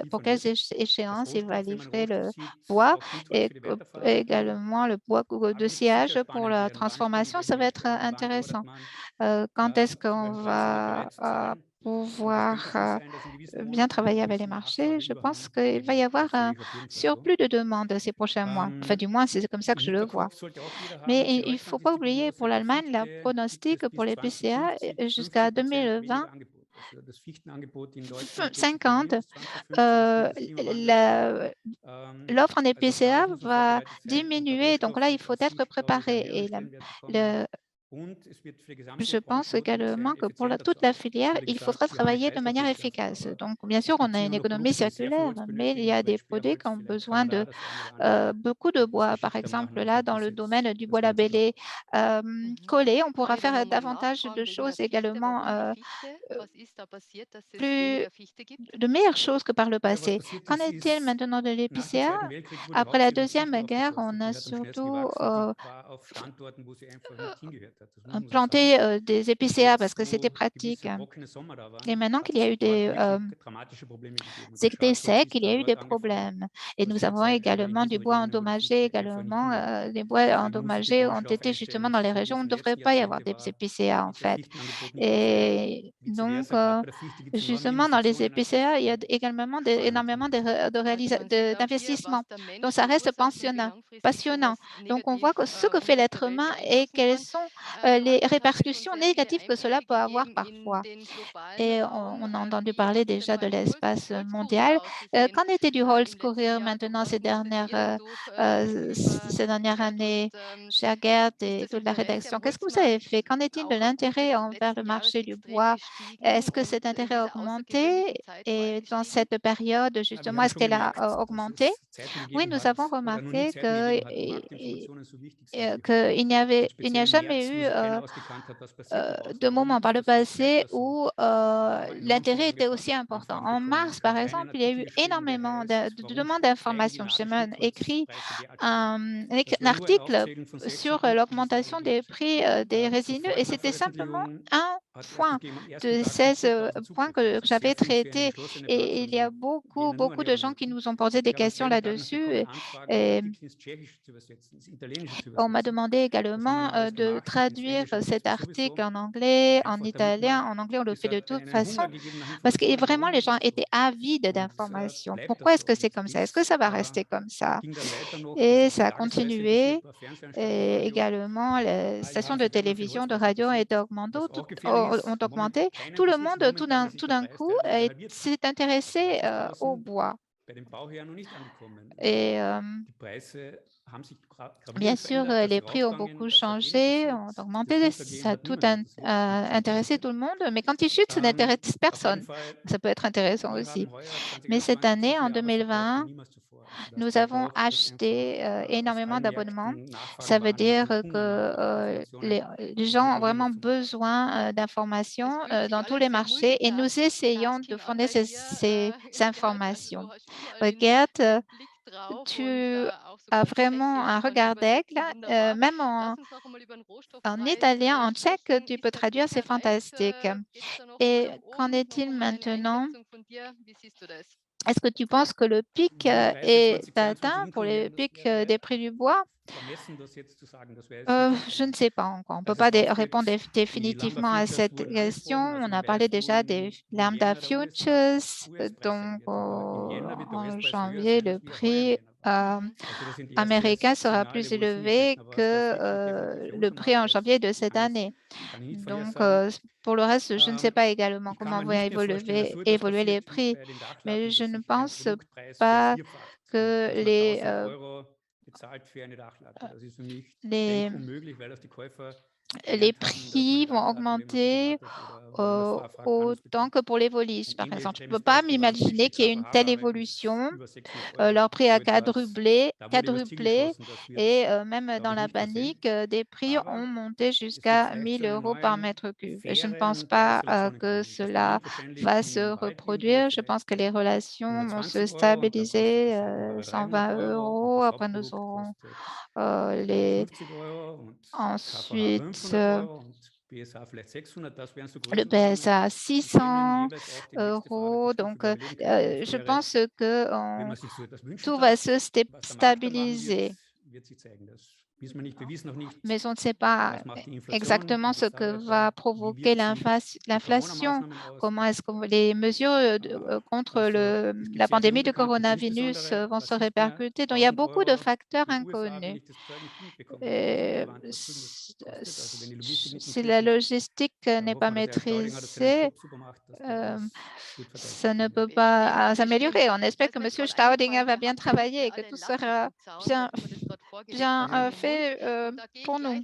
pour quelles échéances il va livrer le bois et également le bois de sciage pour la transformation. Ça va être intéressant. Quand est-ce qu'on va pouvoir bien travailler avec les marchés? Je pense qu'il va y avoir un surplus de demandes ces prochains mois. Enfin, du moins, c'est comme ça que je le vois. Mais il ne faut pas oublier pour l'Allemagne, la pronostic pour les PCA jusqu'à 2020, 50, l'offre en EPCA va diminuer. Donc là, il faut être préparé. Et je pense également que pour toute la filière, il faudra travailler de manière efficace. Donc, bien sûr, on a une économie circulaire, mais il y a des produits qui ont besoin de beaucoup de bois. Par exemple, là, dans le domaine du bois labellé collé, on pourra faire davantage de choses également, de meilleures choses que par le passé. Qu'en est-il maintenant de l'épicéa? Après la Deuxième Guerre, on a surtout planté des épicéas parce que c'était pratique. Et maintenant qu'il y a eu des étés secs, il y a eu des problèmes. Et nous avons également du bois endommagé également. Les bois endommagés ont été justement dans les régions où il ne devrait pas y avoir des épicéas en fait. Et donc, justement, dans les épicéas, il y a également énormément d'investissements. Donc, ça reste passionnant. Donc, on voit que ce que fait l'être humain et quelles sont les répercussions négatives que cela peut avoir parfois. Et on a entendu parler déjà de l'espace mondial. Qu'en était du Holz Courier maintenant ces dernières années, cher Gerd et toute la rédaction? Qu'est-ce que vous avez fait? Qu'en est-il de l'intérêt envers le marché du bois? Est-ce que cet intérêt a augmenté? Et dans cette période, justement, est-ce qu'elle a augmenté? Oui, nous avons remarqué qu'il n'y a jamais eu eu de moments par le passé où l'intérêt était aussi important. En mars, par exemple, il y a eu énormément de demandes d'informations. J'ai même écrit un article sur l'augmentation des prix des résineux et c'était simplement un point de 16 points que j'avais traités. Et il y a beaucoup de gens qui nous ont posé des questions là-dessus. Et on m'a demandé également de traduire cet article en anglais, en italien. En anglais, on le fait de toute façon parce que vraiment, les gens étaient avides d'informations. Pourquoi est-ce que c'est comme ça? Est-ce que ça va rester comme ça? Et ça a continué. Et également, les stations de télévision, de radio ont augmenté. Tout le monde, tout d'un coup, s'est intéressé au bois. Et bien sûr, les prix ont beaucoup changé, ont augmenté, ça a tout intéressé tout le monde, mais quand ils chutent, ça n'intéresse personne. Ça peut être intéressant aussi. Mais cette année, en 2020, nous avons acheté énormément d'abonnements. Ça veut dire que les gens ont vraiment besoin d'informations dans tous les marchés et nous essayons de fournir ces informations. Gerd, tu as vraiment un regard d'aigle, même en italien, en tchèque, tu peux traduire, c'est fantastique. Et qu'en est-il maintenant? Est-ce que tu penses que le pic est atteint pour les pics des prix du bois? Je ne sais pas encore. On ne peut pas répondre définitivement à cette question. On a parlé déjà des lambda futures. Donc, en janvier, le prix américain sera plus élevé que le prix en janvier de cette année. Donc, pour le reste, je ne sais pas également comment vont évoluer les prix, mais je ne pense pas que les prix vont augmenter autant que pour les voliges, par exemple. Je ne peux pas m'imaginer qu'il y ait une telle évolution. Leur prix a quadruplé et même dans la panique, des prix ont monté jusqu'à 1 000 € par mètre cube. Je ne pense pas que cela va se reproduire. Je pense que les relations vont se stabiliser, 120 €. Après, nous aurons ensuite le PSA à 600 €. Donc, je pense que tout va se stabiliser. Mais on ne sait pas exactement ce que va provoquer l'inflation. Comment est-ce que les mesures contre la pandémie de coronavirus vont se répercuter. Donc, il y a beaucoup de facteurs inconnus. Si la logistique n'est pas maîtrisée, ça ne peut pas s'améliorer. On espère que M. Staudinger va bien travailler et que tout sera bien fait pour nous.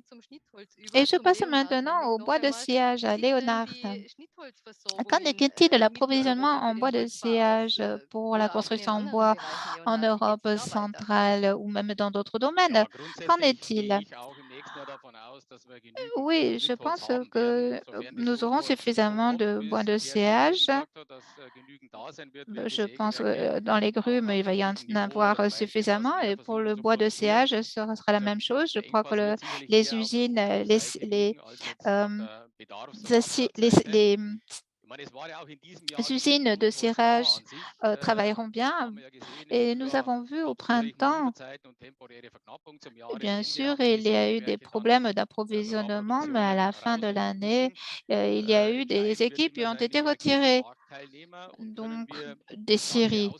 Et je passe maintenant au bois de sciage à Léonard. Qu'en est-il de l'approvisionnement en bois de sciage pour la construction en bois en Europe centrale ou même dans d'autres domaines? Qu'en est-il? Oui, je pense que nous aurons suffisamment de bois de sciage. Je pense que dans les grumes, il va y en avoir suffisamment. Et pour le bois de sciage, ce sera la même chose. Je crois que les usines, les usines de cirage travailleront bien. Et nous avons vu au printemps, bien sûr, il y a eu des problèmes d'approvisionnement, mais à la fin de l'année, il y a eu des équipes qui ont été retirées donc, des scieries.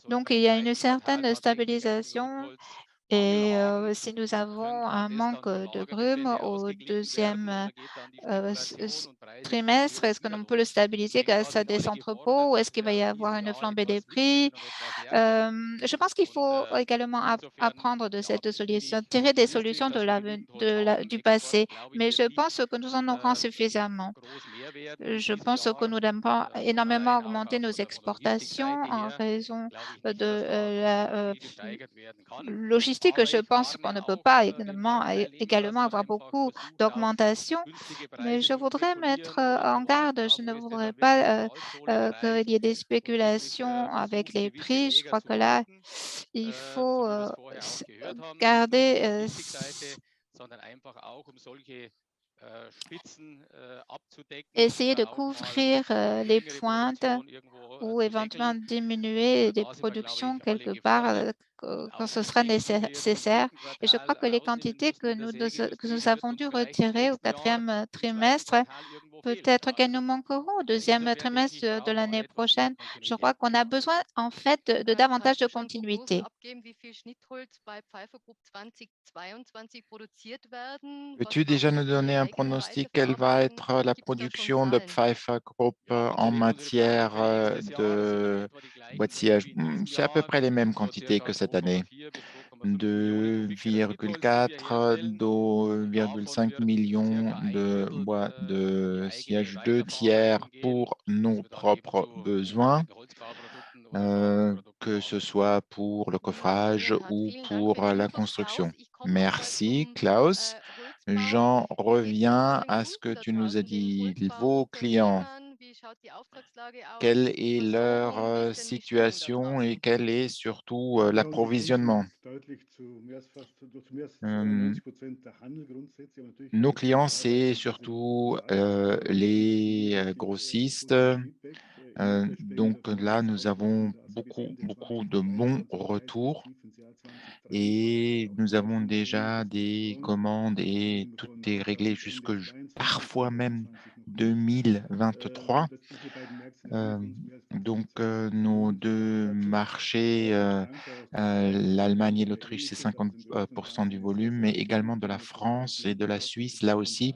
Donc, il y a une certaine stabilisation. Et si nous avons un manque de grumes au deuxième trimestre, est-ce que l'on peut le stabiliser grâce à des entrepôts ou est-ce qu'il va y avoir une flambée des prix? Je pense qu'il faut également apprendre de cette solution, tirer des solutions du passé, mais je pense que nous en aurons suffisamment. Je pense que nous devons énormément augmenter nos exportations en raison de la logistique. Je pense qu'on ne peut pas également avoir beaucoup d'augmentation, mais je voudrais mettre en garde, je ne voudrais pas qu'il y ait des spéculations avec les prix. Je crois que là, il faut garder essayer de couvrir les pointes ou éventuellement diminuer les productions quelque part quand ce sera nécessaire. Et je crois que les quantités que nous avons dû retirer au quatrième trimestre, peut-être qu'elles nous manqueront au deuxième trimestre de l'année prochaine. Je crois qu'on a besoin en fait de davantage de continuité. Peux-tu déjà nous donner un pronostic? Quelle va être la production de Pfeiffer Group en matière de boîtiers? C'est à peu près les mêmes quantités que cette année. 2,4, 2,5 millions de boîtes de sièges, 2/3 pour nos propres besoins, que ce soit pour le coffrage ou pour la construction. Merci, Klaus. J'en reviens à ce que tu nous as dit. Vos clients, quelle est leur situation et quel est surtout l'approvisionnement? Nos clients, c'est surtout les grossistes. Donc là, nous avons beaucoup de bons retours et nous avons déjà des commandes et tout est réglé jusque parfois même 2023. Donc, nos deux marchés, l'Allemagne et l'Autriche, c'est 50% du volume, mais également de la France et de la Suisse. Là aussi,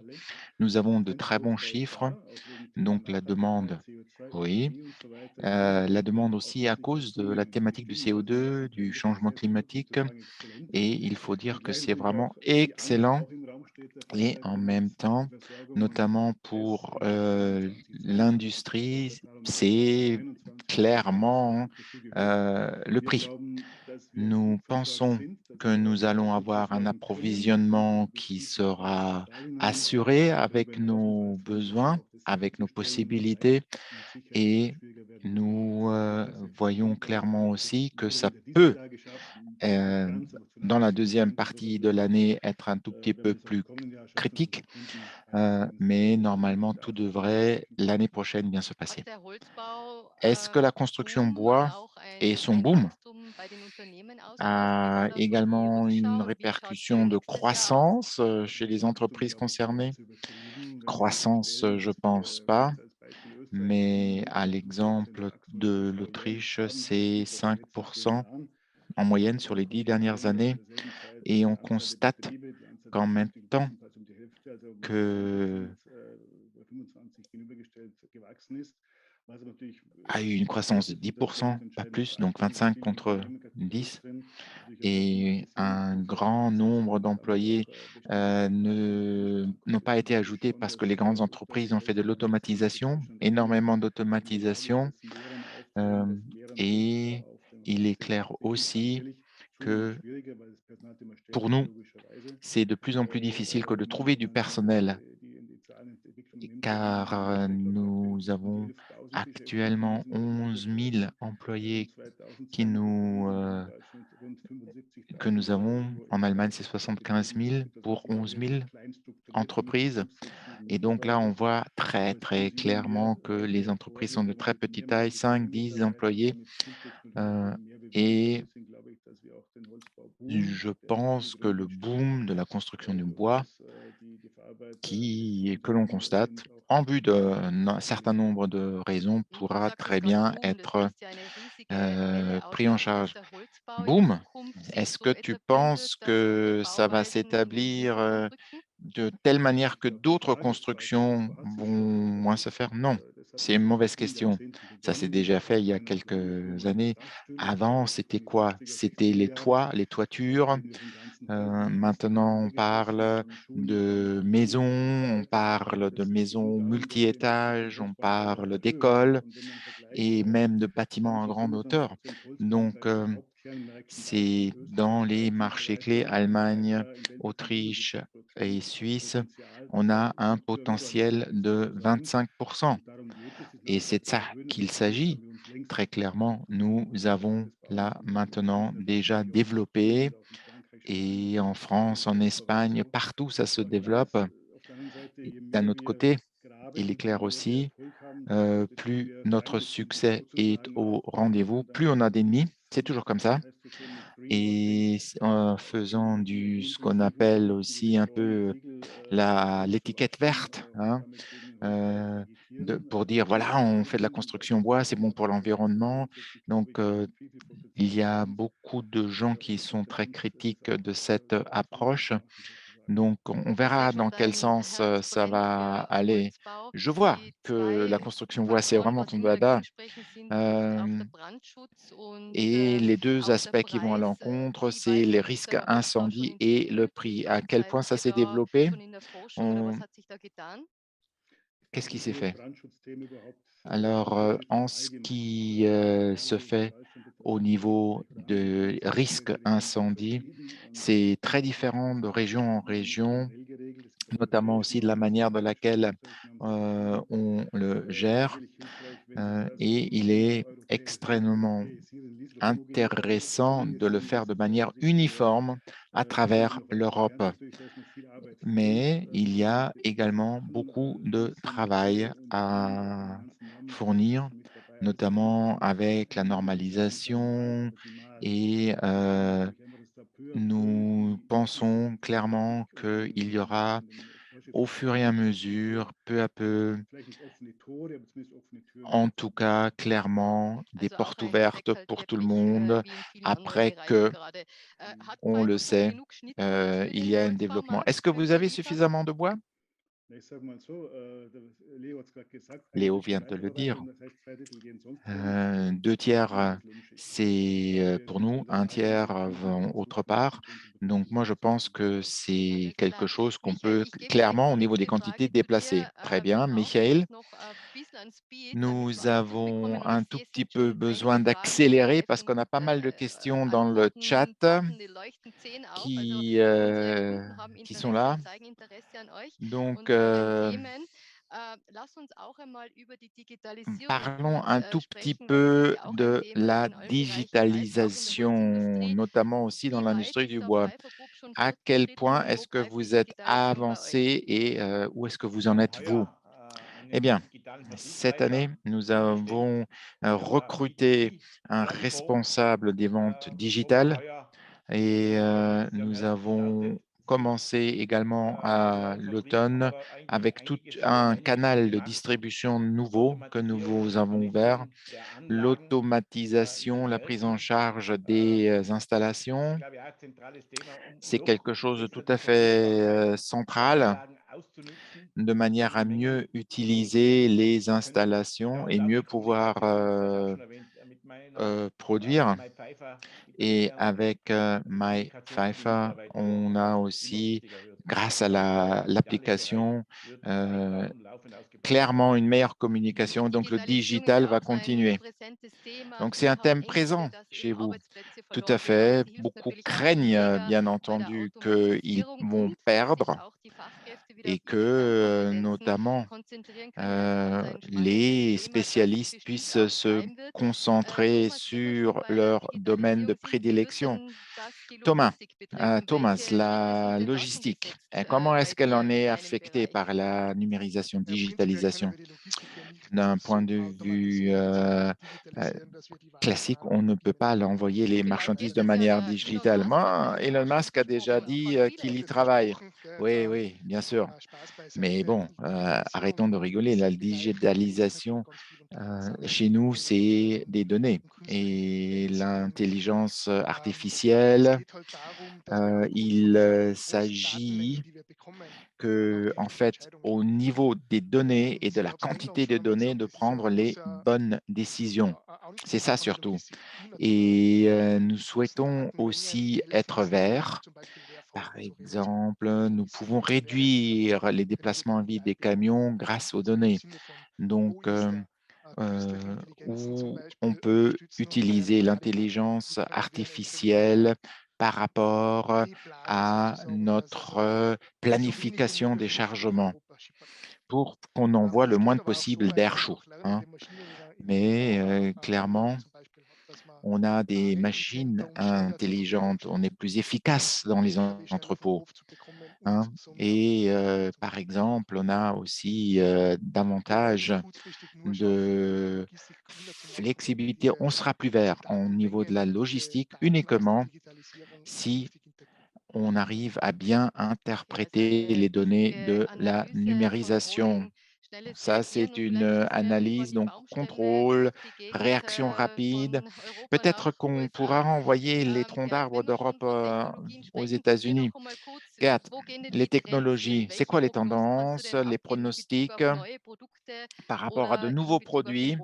nous avons de très bons chiffres. Donc, la demande, oui. La demande aussi à cause de la thématique du CO2, du changement climatique. Et il faut dire que c'est vraiment excellent. Et en même temps, notamment pour l'industrie, c'est clairement le prix. Nous pensons que nous allons avoir un approvisionnement qui sera assuré avec nos besoins, avec nos possibilités, et nous voyons clairement aussi que ça peut, dans la deuxième partie de l'année, être un tout petit peu plus critique, mais normalement, tout devrait l'année prochaine bien se passer. Est-ce que la construction bois et son boom a également une répercussion de croissance chez les entreprises concernées? Croissance, je ne pense pas, mais à l'exemple de l'Autriche, c'est 5% en moyenne sur les 10 dernières années, et on constate qu'en même temps que a eu une croissance de 10%, pas plus, donc 25 contre 10, et un grand nombre d'employés n'ont pas été ajoutés parce que les grandes entreprises ont fait de l'automatisation, énormément d'automatisation, et il est clair aussi que pour nous, c'est de plus en plus difficile que de trouver du personnel, car nous avons actuellement 11 000 employés que nous avons. En Allemagne, c'est 75 000 pour 11 000 entreprises. Et donc là, on voit très, très clairement que les entreprises sont de très petite taille, 5, 10 employés. Et je pense que le boom de la construction du bois que l'on constate, en vue d'un certain nombre de raisons, pourra très bien être pris en charge. Boom, est-ce que tu penses que ça va s'établir de telle manière que d'autres constructions vont moins se faire? Non. C'est une mauvaise question. Ça s'est déjà fait il y a quelques années. Avant, c'était quoi? C'était les toits, les toitures. Maintenant, on parle de maisons, on parle de maisons multi-étages, on parle d'écoles et même de bâtiments à grande hauteur. Donc, c'est dans les marchés clés, Allemagne, Autriche et Suisse, on a un potentiel de 25%. Et c'est de ça qu'il s'agit. Très clairement, nous avons là maintenant déjà développé, et en France, en Espagne, partout ça se développe. Et d'un autre côté, il est clair aussi, plus notre succès est au rendez-vous, plus on a d'ennemis. C'est toujours comme ça. Et en faisant ce qu'on appelle aussi un peu l'étiquette verte, hein, pour dire, voilà, on fait de la construction bois, c'est bon pour l'environnement. Donc, il y a beaucoup de gens qui sont très critiques de cette approche. Donc, on verra dans quel sens ça va aller. Je vois que la construction bois, c'est vraiment ton dada. Euh, et les deux aspects qui vont à l'encontre, c'est les risques incendie et le prix. À quel point ça s'est développé? On- Qu'est-ce qui s'est fait? Alors, en ce qui se fait au niveau de risque incendie, c'est très différent de région en région, notamment aussi de la manière de laquelle on le gère. Et il est extrêmement intéressant de le faire de manière uniforme à travers l'Europe. Mais il y a également beaucoup de travail à fournir, notamment avec la normalisation et nous pensons clairement qu'il y aura au fur et à mesure, peu à peu, en tout cas, clairement, des Also auch portes ein ouvertes Effekt halt pour tout le wirklich, monde wie in vielen anderen après Bereichen que, gerade. Hat on le Pfeiffer sait, genug Schnittmengen für il den y a un développement. Holzbaumarkt Est-ce que für vous zu avez liefern? suffisamment de bois? Na, ich sage mal so, Leo hat es gerade gesagt, ein Léo Drittel vient de le dire. Weiterverwendung, das heißt, zwei Drittel gehen sonst wohin. Deux tiers, Ein Drittel um c'est pour nous, un tiers vont autre part. Donc moi, je pense que c'est Alles quelque klar. chose qu'on Michael, peut ich gebe direkt clairement, au niveau des die quantités, Frage zu déplacer. dir. Très Wir bien. brauchen Michael, jetzt noch ein bisschen an Speed. Die nous Fragen zu avons bekommen und un ich tout sehe, es petit sind peu schon besoin einige Fragen im d'accélérer Live parce qu'on a und pas mal de questions dans le chat Antworten poppen, die leuchten 10 auf. Also unsere Kunden haben qui sont Interesse là. und zeigen Interesse an euch Donc, und euren Themen. Lass uns auch einmal über die Digitalisierung parlons kurz un tout petit sprechen, weil das ist peu ja auch ein de Thema la in allen Bereichen, meist auch in der digitalisation, Holzindustrie. notamment aussi dans Wie weit l'industrie ist du da bois. Pfeiffer Group schon À quel fortgeschritten point und wo est-ce que greift die vous êtes Digitalisierung bei euch? avancé et où est-ce que vous en êtes, vous? Eh bien, cette année, nous avons recruté un responsable des ventes digitales et nous avons commencé également à l'automne avec tout un canal de distribution nouveau que nous avons ouvert, l'automatisation, la prise en charge des installations. C'est quelque chose de tout à fait central, de manière à mieux utiliser les installations et mieux pouvoir produire. Et avec MyPfeiffer, on a aussi, grâce à l'application, clairement une meilleure communication. Donc, le Digitalisierung ist digital ja va auch so ein continuer. präsentes Thema. Donc, c'est un Viele haben thème Ängste, présent dass chez eben vous. Arbeitsplätze Tout à verloren gehen, aber fait. es hilft Beaucoup natürlich auch craignent, mega bien bei der entendu, qu'ils Automatisierung vont und dass sich perdre auch die Fachkräfte wieder et auf que, ihre Kernkompetenzen notamment, konzentrieren können. Also ganz ein spannendes les Thema, das spécialistes bestimmt puissent auch se bleiben wird. concentrer Thomas, wenn wir schon sur bei der leur domaine de Digitalisierung sind, wie wird prédilection. denn das die Thomas, Logistik betreffen? Thomas, Welche Schritte la sind denn dort schon logistique, gesetzt comment est-ce bei qu'elle dir en in est deinem affectée Bereich? par la numérisation, Prinzipiell können digitalisation? wir die Logistik ja nicht D'un point so de vue automatisieren bzw. digitalisieren, dass wir die classique, Warenware on ne peut abnehmen pas können. envoyer les Vielleicht marchandises ist de es ja manière der Elon digitale. Musk, hat Moi, das Elon auch schon Musk a déjà versprochen. dit Viele qu'il y Das travaille. versprochen, Oui, oui, bien sûr. Spaß beiseite. Mais bon, Die Digitalisierung arrêtons de rigoler. La sind die Live-Geräte, es geht digitalisation, schon ganz viel um Datensammeln chez nous, und c'est des données. um künstliche Et Intelligenz. l'intelligence Es artificielle, geht halt darum, dass wir aufgrund von il diesen großen s'agit Datenmengen, die wir bekommen, que, en fait, au niveau des données et de la quantité de données, de prendre les bonnes décisions. C'est ça surtout. Et nous souhaitons aussi être verts. Par exemple, nous pouvons réduire les déplacements à vide des camions grâce aux données. Donc, où on peut utiliser l'intelligence artificielle par rapport à notre planification des chargements pour qu'on envoie le moins possible d'air chaud, hein. Mais clairement, on a des machines intelligentes, on est plus efficace dans les entrepôts, hein. Et par exemple, on a aussi davantage de flexibilité. On sera plus vert au niveau de la logistique uniquement si on arrive à bien interpréter les données de la numérisation. Ça, c'est une analyse, donc contrôle, réaction rapide. Peut-être qu'on pourra renvoyer les troncs d'arbres d'Europe aux États-Unis. Regarde, les technologies, c'est quoi les tendances, les pronostics par rapport à de nouveaux produits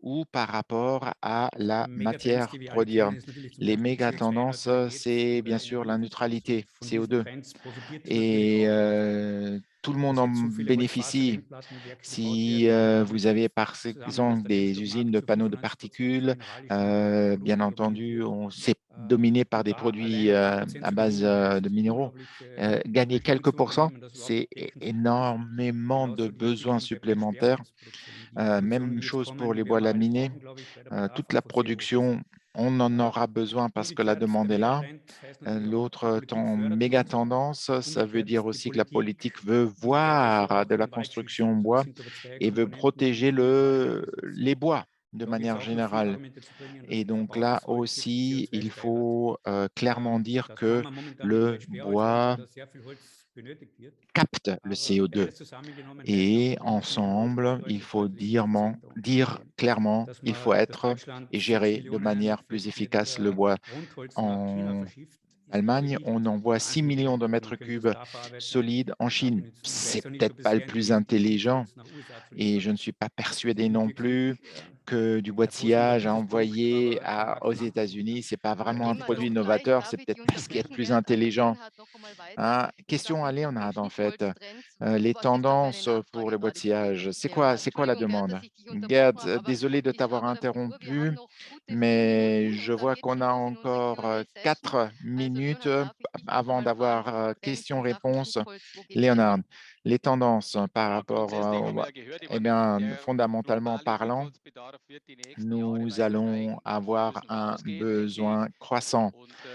ou par rapport à la matière Megatrends, die wir alle produire. kennen, ist natürlich zum Les Beispiel méga-tendances, CO2-Neutralität. c'est bien sûr la neutralité, Von diesen CO2. Trends profitiert natürlich Et auch tout le wo monde es en jetzt so viele bénéficie. Waldfaserendplattenwerke gebaut Si werden, vous avez par zusammen exemple ist der des usines de Endstoffmarkt zu panneaux de 95% particules, mineralischen Produkten bien global entendu, geführt. c'est dominé par des Da allein produits um à 8% zu base gewinnen, wäre de es minéraux. unglaubliche Gagner quelques pourcents, Investitionsunternehmen, das überhaupt c'est decken zu können. énormément de Genauso die besoins Entwicklung der supplémentaires. Kleinschwerholzproduktion. Die Produktionen, Même die jetzt chose pour kommen, les bois werden alle laminés. brauchen, glaube ich, weil der Bedarf Toute la einfach sehr hoch ist. production, on en aura besoin parce que la Umgekehrt, demande der est là. Megatrend heißt natürlich auch, die L'autre Politik fördert méga sowas. tendance, ça veut dire Umgekehrt, die aussi que la Politik politique veut will weiterhin voir auch de la den Wald construction schützen. en Also das bois sind aber zwei et veut Komponenten, die protéger miteinander vereinbar les sind. bois de Da gibt es manière auch noch viele générale. Argumente zu bringen, dass Et der donc Verbrauch là des Holzes aussi, CO2 il steigert. faut clairement dire Das kann que man momentan nicht le als Sperrholz nutzen, bois da sehr viel Holz benötigt wird. capte le Aber CO2. beides zusammengenommen heißt Et natürlich, wir sind in Europa ensemble, il deutlich, faut deutlich effizienter dire umzugehen. clairement, Dass il faut man, dass être Deutschland et 6 gérer de Millionen manière plus Einwegflächen mit efficace le bois. Rundholz nach China En verschifft, ist, glaube ich, Allemagne, nicht on envoie 6 wahnsinnig millions klug. de Also mètres man könnte cubes das da verarbeiten, solides en da Chine. benutzen. Ich C'est weiß noch nicht, peut-être ob es pas le sehr plus intelligent ist, intelligent Rundholz nach USA zu et je liefern. ne suis pas persuadé Und non plus wirklich que du ein boîtillage à positives Produkt, envoyer aber kein aux Marktmacher. États-Unis, c'est pas Herr vraiment un Lehmann, produit noch gleich innovateur, c'est darf ich peut-être Sie pas ce qu'il y a de unterbrechen, plus Gerd. Also intelligent. Lehnhardt noch einmal weiter in Question Sachen Léonard, en fait. Schnittholztrends. Les Was ist da für eine tendances pour Nachfrage le gerade? boîtillage, Leonhard, c'est quoi la Entschuldigung, Gerd, demande? dass ich dich unterbrochen Gerd, habe, aber désolé de ich t'avoir habe auf der Uhr, wir haben interrompu, noch gute 4 mais Minuten je und dann vois geht's qu'on schon a los in unsere encore Q&A-Session. 4 Also minutes Leonhard, darf ich dich noch avant einmal fragen, d'avoir Trends in Sachen questions-réponses. Schnittholz, wo geht's da Léonard, hin? les tendances par Ja, rapport, grundsätzlich haben wir ja gehört, ich eh meine, bien, der fondamentalement globale parlant, Rundholzbedarf wird die nächsten Jahre nous weiter allons steigen. Davon avoir müssen wir un ausgehen, denke ich. besoin croissant. Und für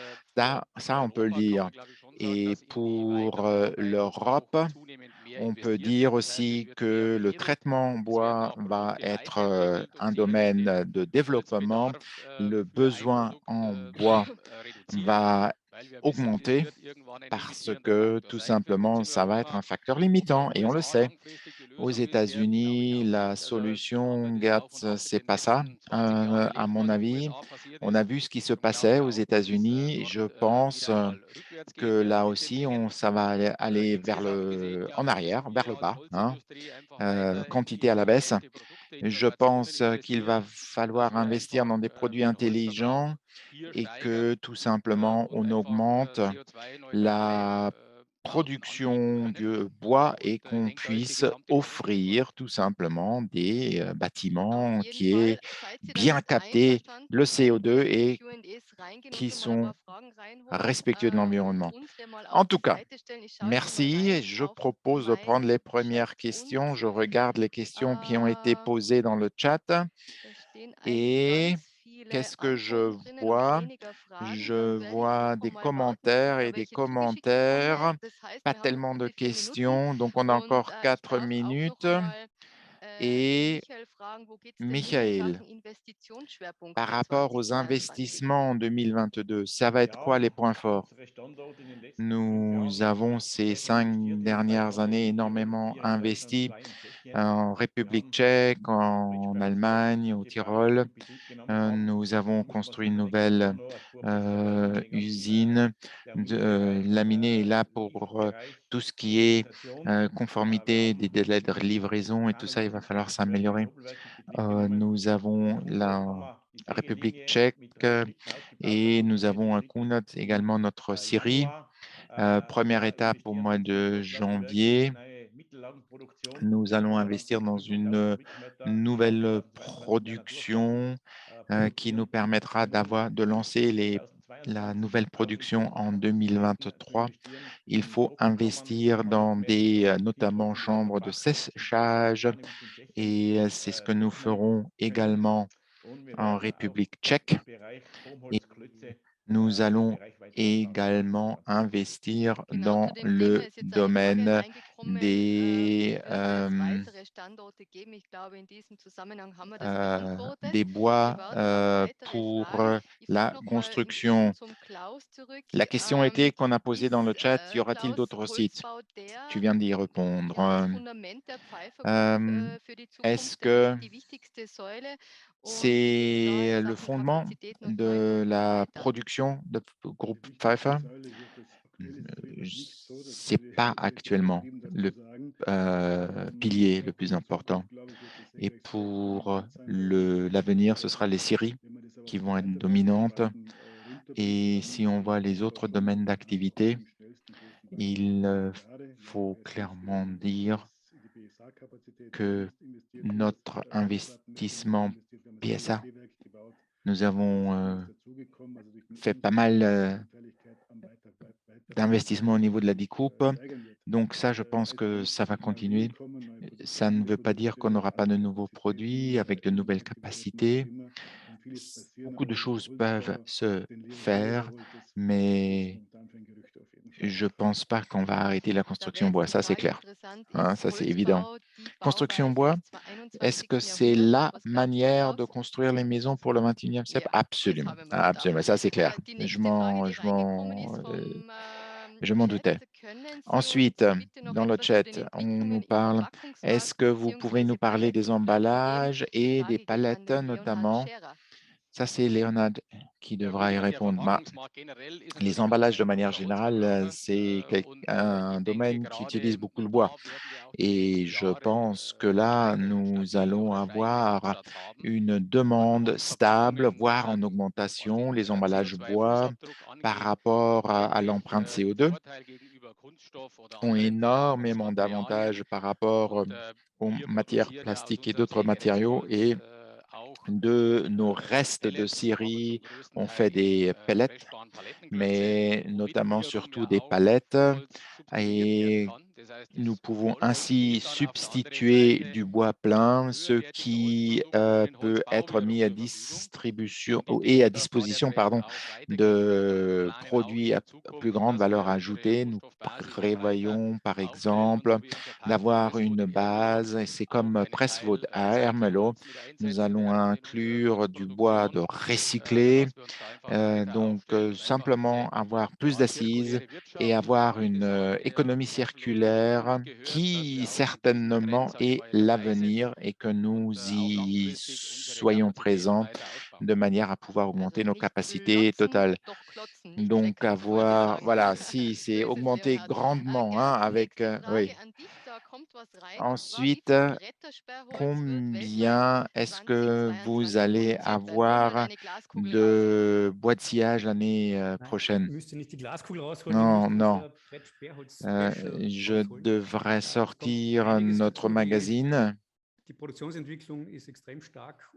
Ça, on peut le Europa kann dire. man, glaube ich, schon sagen, Et dass in die pour Weiterverarbeitung l'Europe, auch zunehmend mehr on peut investiert dire wird. Das heißt, es aussi wird mehr que le veredelt, traitement en es werden bois auch va Produkte être weiterentwickelt und un sicherlich den domaine de développement. Holzbedarf Le für ein besoin Produkt en bois reduzieren, va weil wir wissen, das augmenter wird irgendwann ein parce limitierender que Faktor tout sein für uns simplement, in ça va être Europa. un facteur Ob es in limitant den et on le USA sait. langfristig die Aux Lösung ist, Gerd, glaube ich États-Unis, auch la nicht. Also da haben wir solution, das Gerd, auch von uns in c'est den pas ça. letzten 20 Jahren À erlebt, mon was in den avis, USA passiert on a ist. vu ce qui se Und ich glaube passait aux auch, dass es États-Unis. dort Je pense wieder einmal rückwärts que gehen wird là mit den aussi, Mengen. ça va Und aller insgesamt gesehen, en glaube ich, arrière, müssen vers wir le als bas, hein, Holzindustrie einfach weiter in quantité à la baisse. intelligente Produkte, Je Innovationen pense qu'il va investieren, dass falloir wir investir einfach dans des produits den intelligents Holzverbrauch hier et que steigern tout simplement, und on einfach augmente CO2-neutrale la Bauten anbieten production können. du bois et Und ich qu'on denke, da ist die puisse gesamte Politik gefordert. offrir tout simplement des Auf bâtiments jeden qui aient Fall. Seid ihr bien damit capté le einverstanden, wenn wir CO2 in die et Q&As reingehen, qui uns mal ein sont paar Fragen reinholen respectueux de und l'environnement. unsere mal En auf tout die cas, Seite stellen? Ich schaue jetzt mal merci. rein Je auf propose de prendre les meinen premières Chat questions. und Je regarde les questions qui ont été da posées dans le chat. stehen eigentlich Et ganz viele qu'est-ce que je Antworten drinnen und vois? weniger Fragen. Je Dann werde ich vois einfach des mal warten, bis ich commentaires da et des welche zugeschickt bekomme. commentaires, Das heißt, pas wir haben noch tellement de gute 4 Minuten questions, donc on a und encore ich 4 darf auch noch minutes. einmal den Et Michael fragen, wo geht es denn hin in Michael, Sachen par Investitionsschwerpunkte rapport aux 2022? investissements en 2022, ça va être quoi les points forts? Unsere Standorte in den letzten 5 Nous Jahren avons ces sehr viel investiert. 5 Seit dernières années 2017 énormément wir haben investi. en République tchèque, en Allemagne, au Tyrol. Nous avons construit une nouvelle usine. Laminé est là pour tout ce qui est conformité des délais de livraison et tout ça, il va falloir s'améliorer. Nous avons la République tchèque et nous avons un Kunot, également notre Syrie. Première étape au mois de janvier, nous allons investir dans une nouvelle production qui nous permettra de lancer la nouvelle production en 2023. Il faut investir dans des notamment chambres de séchage et c'est ce que nous ferons également en République tchèque. Et nous allons également investir dans le domaine des bois pour la construction. La question était qu'on a posée dans le chat, y aura-t-il d'autres sites? Tu viens d'y répondre. Est-ce que c'est le fondement de la production de groupe Pfeiffer? Ce n'est pas actuellement le pilier le plus important. Et pour l'avenir, ce sera les scieries qui vont être dominantes. Et si on voit les autres domaines d'activité, il faut clairement dire que notre investissement PSA, nous avons fait pas mal d'investissements au niveau de la découpe. Donc ça, je pense que ça va continuer. Ça ne veut pas dire qu'on n'aura pas de nouveaux produits avec de nouvelles capacités. Beaucoup de choses peuvent se faire, mais je ne pense pas qu'on va arrêter la construction bois. Ça, c'est clair. Hein, ça, c'est évident. Construction bois, est-ce que c'est la manière de construire les maisons pour le 21e siècle? Absolument. Absolument. Ça, c'est clair. Je m'en doutais. Ensuite, dans le chat, on nous parle, est-ce que vous pouvez nous parler des emballages et des palettes notamment? Ça, c'est Léonard qui devra y répondre. Les emballages, de manière générale, c'est un domaine qui utilise beaucoup le bois. Et je pense que là, nous allons avoir une demande stable, voire en augmentation. Les emballages bois, par rapport à l'empreinte CO2, ont énormément d'avantages par rapport aux matières plastiques et d'autres matériaux. Et de nos restes de scierie, on fait des pellets, mais notamment surtout des palettes. Et nous pouvons ainsi substituer du bois plein, ce qui peut être mis à distribution et à disposition de produits à plus grande valeur ajoutée. Nous prévoyons par exemple d'avoir une base, et c'est comme Presswood à Ermelo, nous allons inclure du bois de recyclé, donc simplement avoir plus d'assises et avoir une économie circulaire qui certainement est l'avenir et que nous y soyons présents de manière à pouvoir augmenter nos capacités totales. Donc, voilà, si c'est augmenter grandement avec, oui. Ensuite, combien est-ce que vous allez avoir de bois de sillage l'année prochaine? Non, non. Je devrais sortir notre magazine.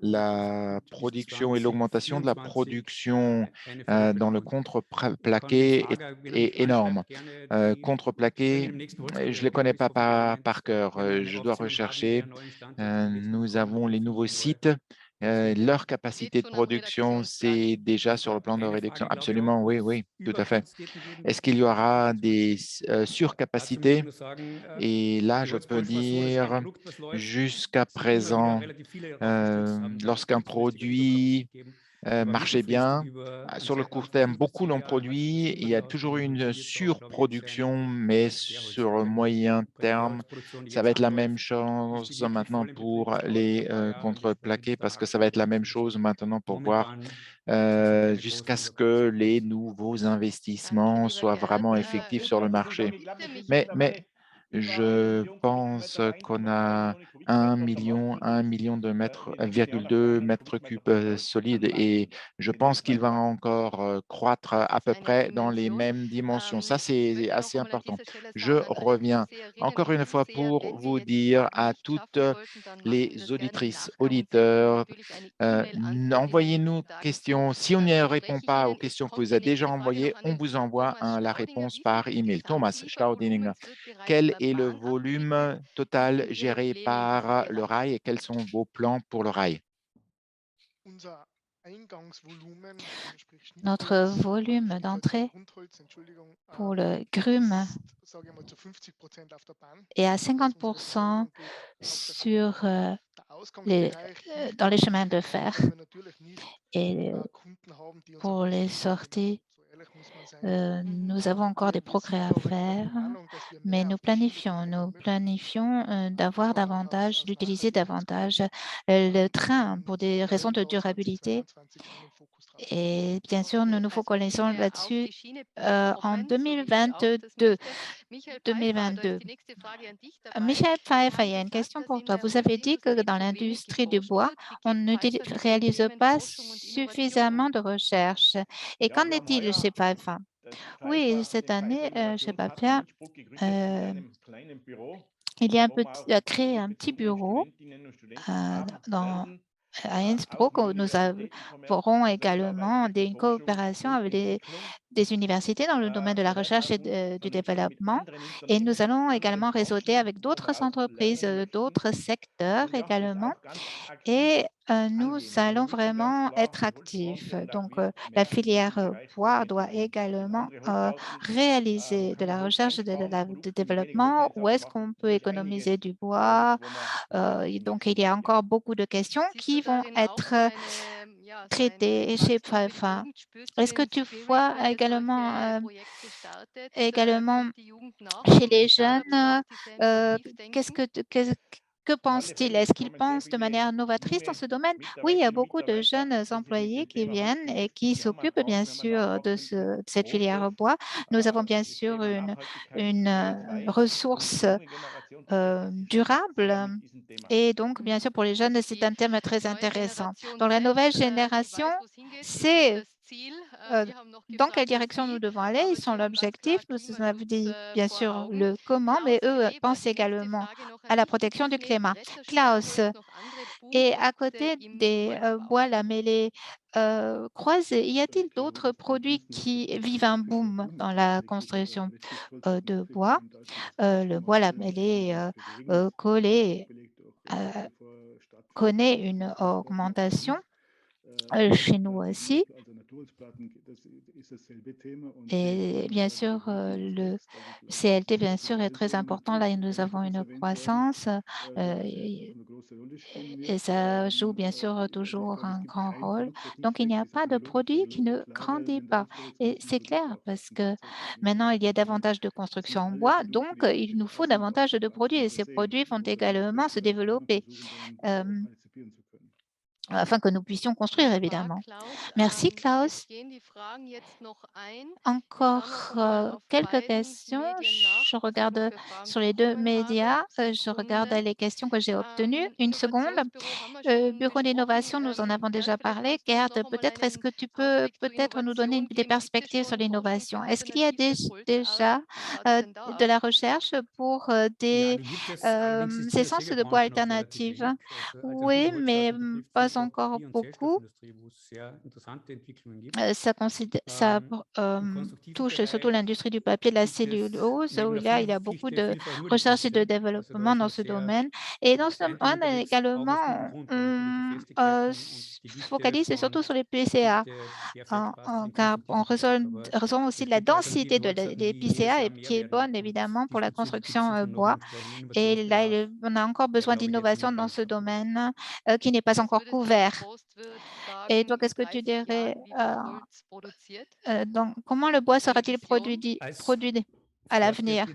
La production et l'augmentation de la production dans le contreplaqué est énorme. Contreplaqué, je ne les connais pas par cœur, je dois rechercher. Nous avons les nouveaux sites. Leur capacité de production, c'est déjà sur le plan de réduction. Absolument, oui, oui, tout à fait. Est-ce qu'il y aura des surcapacités? Et là, je peux dire, jusqu'à présent, lorsqu'un produit marchait bien. Sur le court terme, beaucoup l'ont produit. Il y a toujours une surproduction, mais sur le moyen terme, ça va être la même chose maintenant pour les contreplaqués, parce que ça va être la même chose maintenant pour voir jusqu'à ce que les nouveaux investissements soient vraiment effectifs sur le marché. Mais je pense qu'on a 1 million de mètres, 1,2 mètres cubes solides, et je pense qu'il va encore croître à peu près dans les mêmes dimensions. Ça, c'est assez important. Je reviens encore une fois pour vous dire à toutes les auditrices, auditeurs, envoyez-nous questions. Si on ne répond pas aux questions que vous avez déjà envoyées, on vous envoie la réponse par email. Thomas Staudinger, quel est le volume total géré par le rail et quels sont vos plans pour le rail? Notre volume d'entrée pour le grume est à 50% sur dans les chemins de fer. Et pour les sorties, nous avons encore des progrès à faire, mais nous planifions d'avoir davantage, d'utiliser davantage le train pour des raisons de durabilité. Et bien sûr, nous nous focalisons là-dessus en 2022. Michael Pfeiffer, il y a une question pour toi. Vous avez dit que dans l'industrie du bois, on ne réalise pas suffisamment de recherche. Et qu'en est-il chez Pfeiffer? Oui, cette année, chez Pfeiffer, il y a créé un petit bureau à Innsbruck, où nous aurons également une coopération avec des universités dans le domaine de la recherche et du développement. Et nous allons également réseauter avec d'autres entreprises, d'autres secteurs également. Et nous allons vraiment être actifs. Donc, la filière bois doit également réaliser de la recherche et de développement. Où est-ce qu'on peut économiser du bois? Donc, il y a encore beaucoup de questions qui vont être traitées chez Pfeiffer. Est-ce que tu vois également chez les jeunes, que pensent-ils? Est-ce qu'ils pensent de manière novatrice dans ce domaine? Oui, il y a beaucoup de jeunes employés qui viennent et qui s'occupent bien sûr de cette filière bois. Nous avons bien sûr une ressource durable. Et donc, bien sûr, pour les jeunes, c'est un thème très intéressant. Dans la nouvelle génération, c'est dans quelle direction nous devons aller. Ils sont l'objectif. Nous avons dit, bien sûr, le comment, mais eux pensent également à la protection du climat. Klaus, et à côté des bois lamellés croisés, y a-t-il d'autres produits qui vivent un boom dans la construction de bois? Le bois lamellé collé connaît une augmentation chez nous aussi. Et bien sûr, le CLT, bien sûr, est très important. Là, nous avons une croissance et ça joue bien sûr toujours un grand rôle. Donc, il n'y a pas de produit qui ne grandit pas. Et c'est clair parce que maintenant, il y a davantage de construction en bois, donc il nous faut davantage de produits et ces produits vont également se développer. Afin que nous puissions construire, évidemment. Merci, Klaus. Encore quelques questions. Je regarde sur les deux médias. Je regarde les questions que j'ai obtenues. Une seconde. Bureau d'innovation, nous en avons déjà parlé. Gerd, peut-être est-ce que tu peux peut-être nous donner des perspectives sur l'innovation? Est-ce qu'il y a déjà de la recherche pour des essences de bois alternatives? Oui, mais pas encore beaucoup. Ça touche surtout l'industrie du papier, de la cellulose, où là, il y a beaucoup de recherche et de développement dans ce domaine. Et dans ce domaine également, on se focalise surtout sur les PCA, car en raison aussi de la densité des PCA, qui est bonne évidemment pour la construction bois. Et là, on a encore besoin d'innovation dans ce domaine qui n'est pas encore couvert. Et toi, qu'est-ce que tu dirais donc, comment le bois sera-t-il produit à l'avenir?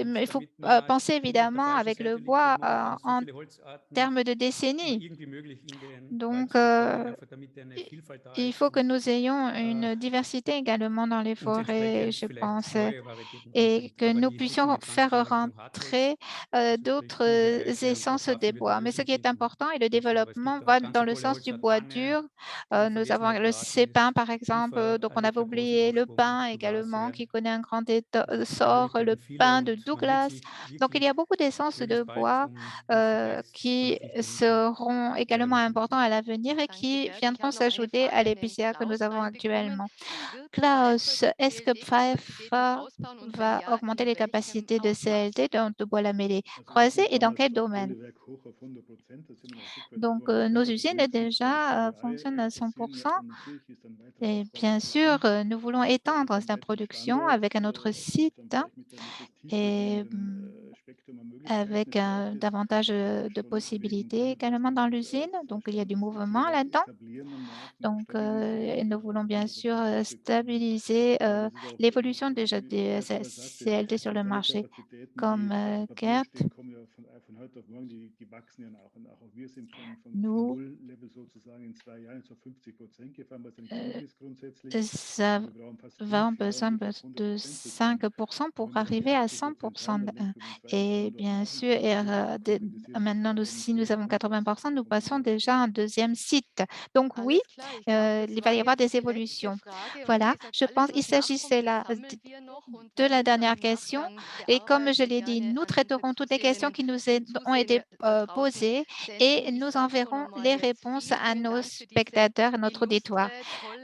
Mais il faut penser évidemment avec le bois en termes de décennies. Donc, il faut que nous ayons une diversité également dans les forêts, je pense, et que nous puissions faire rentrer d'autres essences des bois. Mais ce qui est important, et le développement va dans le sens du bois dur. Nous avons le sépin, par exemple, donc on avait oublié le pin également, qui connaît un grand essor, le pin de Douglas. Donc, il y a beaucoup d'essences de bois qui seront également importants à l'avenir et qui viendront s'ajouter à l'épicéa que nous avons actuellement. Klaus, est-ce que Pfeiffer va augmenter les capacités de CLT de bois lamellé croisé et dans quel domaine? Donc, nos usines déjà fonctionnent à 100%. Et bien sûr, nous voulons étendre cette production avec un autre site et avec davantage de possibilités également dans l'usine. Donc, il y a du mouvement là-dedans. Donc, nous voulons bien sûr stabiliser l'évolution déjà des CLT sur le marché. Comme Gerd, nous avons besoin de 5% pour arriver à 100%. Et bien sûr, maintenant, si nous avons 80%, nous passons déjà à un deuxième site. Donc oui, il va y avoir des évolutions. Voilà, je pense qu'il s'agissait là de la dernière question. Et comme je l'ai dit, nous traiterons toutes les questions qui nous ont été posées et nous enverrons les réponses à nos spectateurs, à notre auditoire.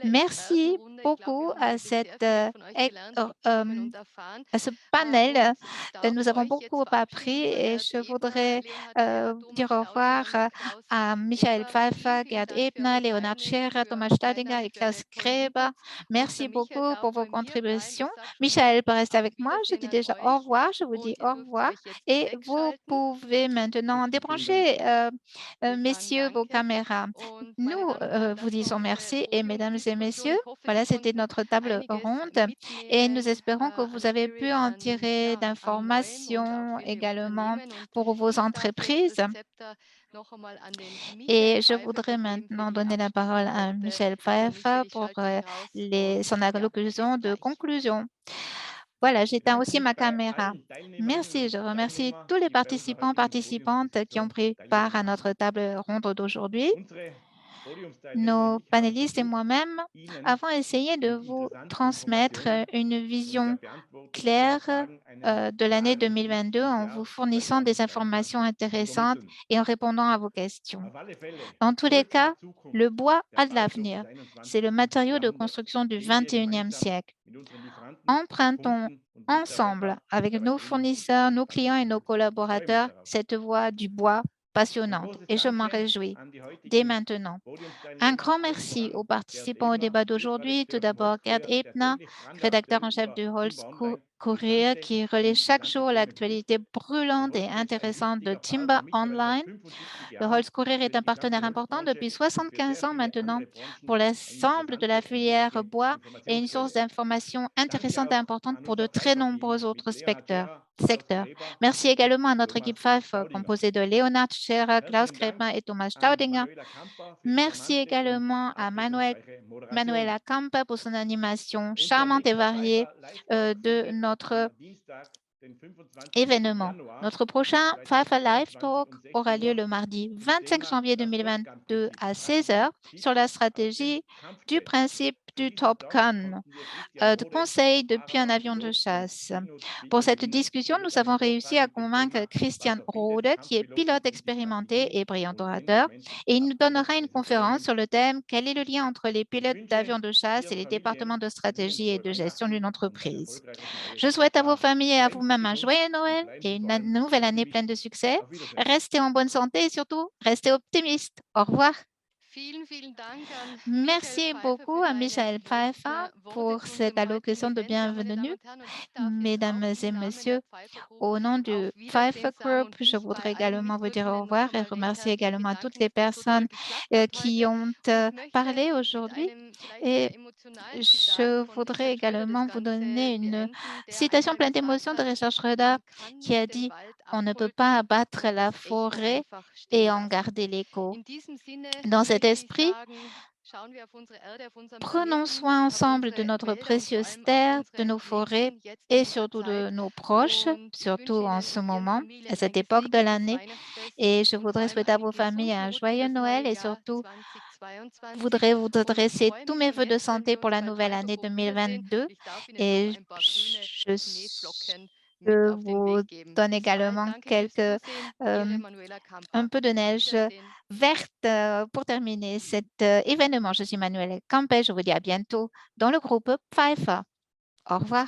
Merci beaucoup à ce panel. Nous avons beaucoup appris et je voudrais dire au revoir à Michael Pfeiffer, Gerd Ebner, Leonhard Scherer, Thomas Staudinger et Klaus Gräber. Merci beaucoup pour vos contributions. Michael peut rester avec moi. Je dis déjà au revoir. Je vous dis au revoir. Et vous pouvez maintenant débrancher, messieurs, vos caméras. Nous vous disons merci et mesdames et messieurs, voilà, c'était notre table ronde et nous espérons que vous avez pu en tirer d'informations également pour vos entreprises. Et je voudrais maintenant donner la parole à Michel Pfeiffer pour son allocution de conclusion. Voilà, j'éteins aussi ma caméra. Merci, je remercie tous les participants, participantes qui ont pris part à notre table ronde d'aujourd'hui. Nos panélistes et moi-même avons essayé de vous transmettre une vision claire de l'année 2022 en vous fournissant des informations intéressantes et en répondant à vos questions. Dans tous les cas, le bois a de l'avenir. C'est le matériau de construction du 21e siècle. Empruntons ensemble avec nos fournisseurs, nos clients et nos collaborateurs cette voie du bois passionnante et je m'en réjouis dès maintenant. Un grand merci aux participants au débat d'aujourd'hui. Tout d'abord, Gerd Ebner, rédacteur en chef du Holz Courier, qui relaie chaque jour l'actualité brûlante et intéressante de Timber Online. Le Holz Courier est un partenaire important depuis 75 ans maintenant pour l'ensemble de la filière bois et une source d'informations intéressante et importante pour de très nombreux autres secteurs. Merci également à notre équipe Pfeiffer composée de Leonhard Scherer, Klaus Gräber et Thomas Staudinger. Merci également à Manuela Campa pour son animation charmante et variée de notre événement. Notre prochain Pfeiffer Live Talk aura lieu le mardi 25 janvier 2022 à 16 h sur la stratégie du principe du Top Gun, de conseil depuis un avion de chasse. Pour cette discussion, nous avons réussi à convaincre Christian Rode, qui est pilote expérimenté et brillant orateur, et il nous donnera une conférence sur le thème « Quel est le lien entre les pilotes d'avions de chasse et les départements de stratégie et de gestion d'une entreprise ?» Je souhaite à vos familles et à vous-même un joyeux Noël et une nouvelle année pleine de succès. Restez en bonne santé et surtout, restez optimistes. Au revoir. Merci beaucoup à Michael Pfeiffer pour cette allocution de bienvenue. Mesdames et messieurs, au nom du Pfeiffer Group, je voudrais également vous dire au revoir et remercier également toutes les personnes qui ont parlé aujourd'hui. Et je voudrais également vous donner une citation pleine d'émotion de Richard Schröder qui a dit « On ne peut pas abattre la forêt et en garder l'écho ». Dans cet esprit, prenons soin ensemble de notre précieuse terre, de nos forêts et surtout de nos proches, surtout en ce moment, à cette époque de l'année. Et je voudrais souhaiter à vos familles un joyeux Noël et surtout, je voudrais vous adresser tous mes vœux de santé pour la nouvelle année 2022. Et je vous donne également un peu de neige verte pour terminer cet événement. Je suis Manuela Campbell. Je vous dis à bientôt dans le groupe Pfeiffer. Au revoir.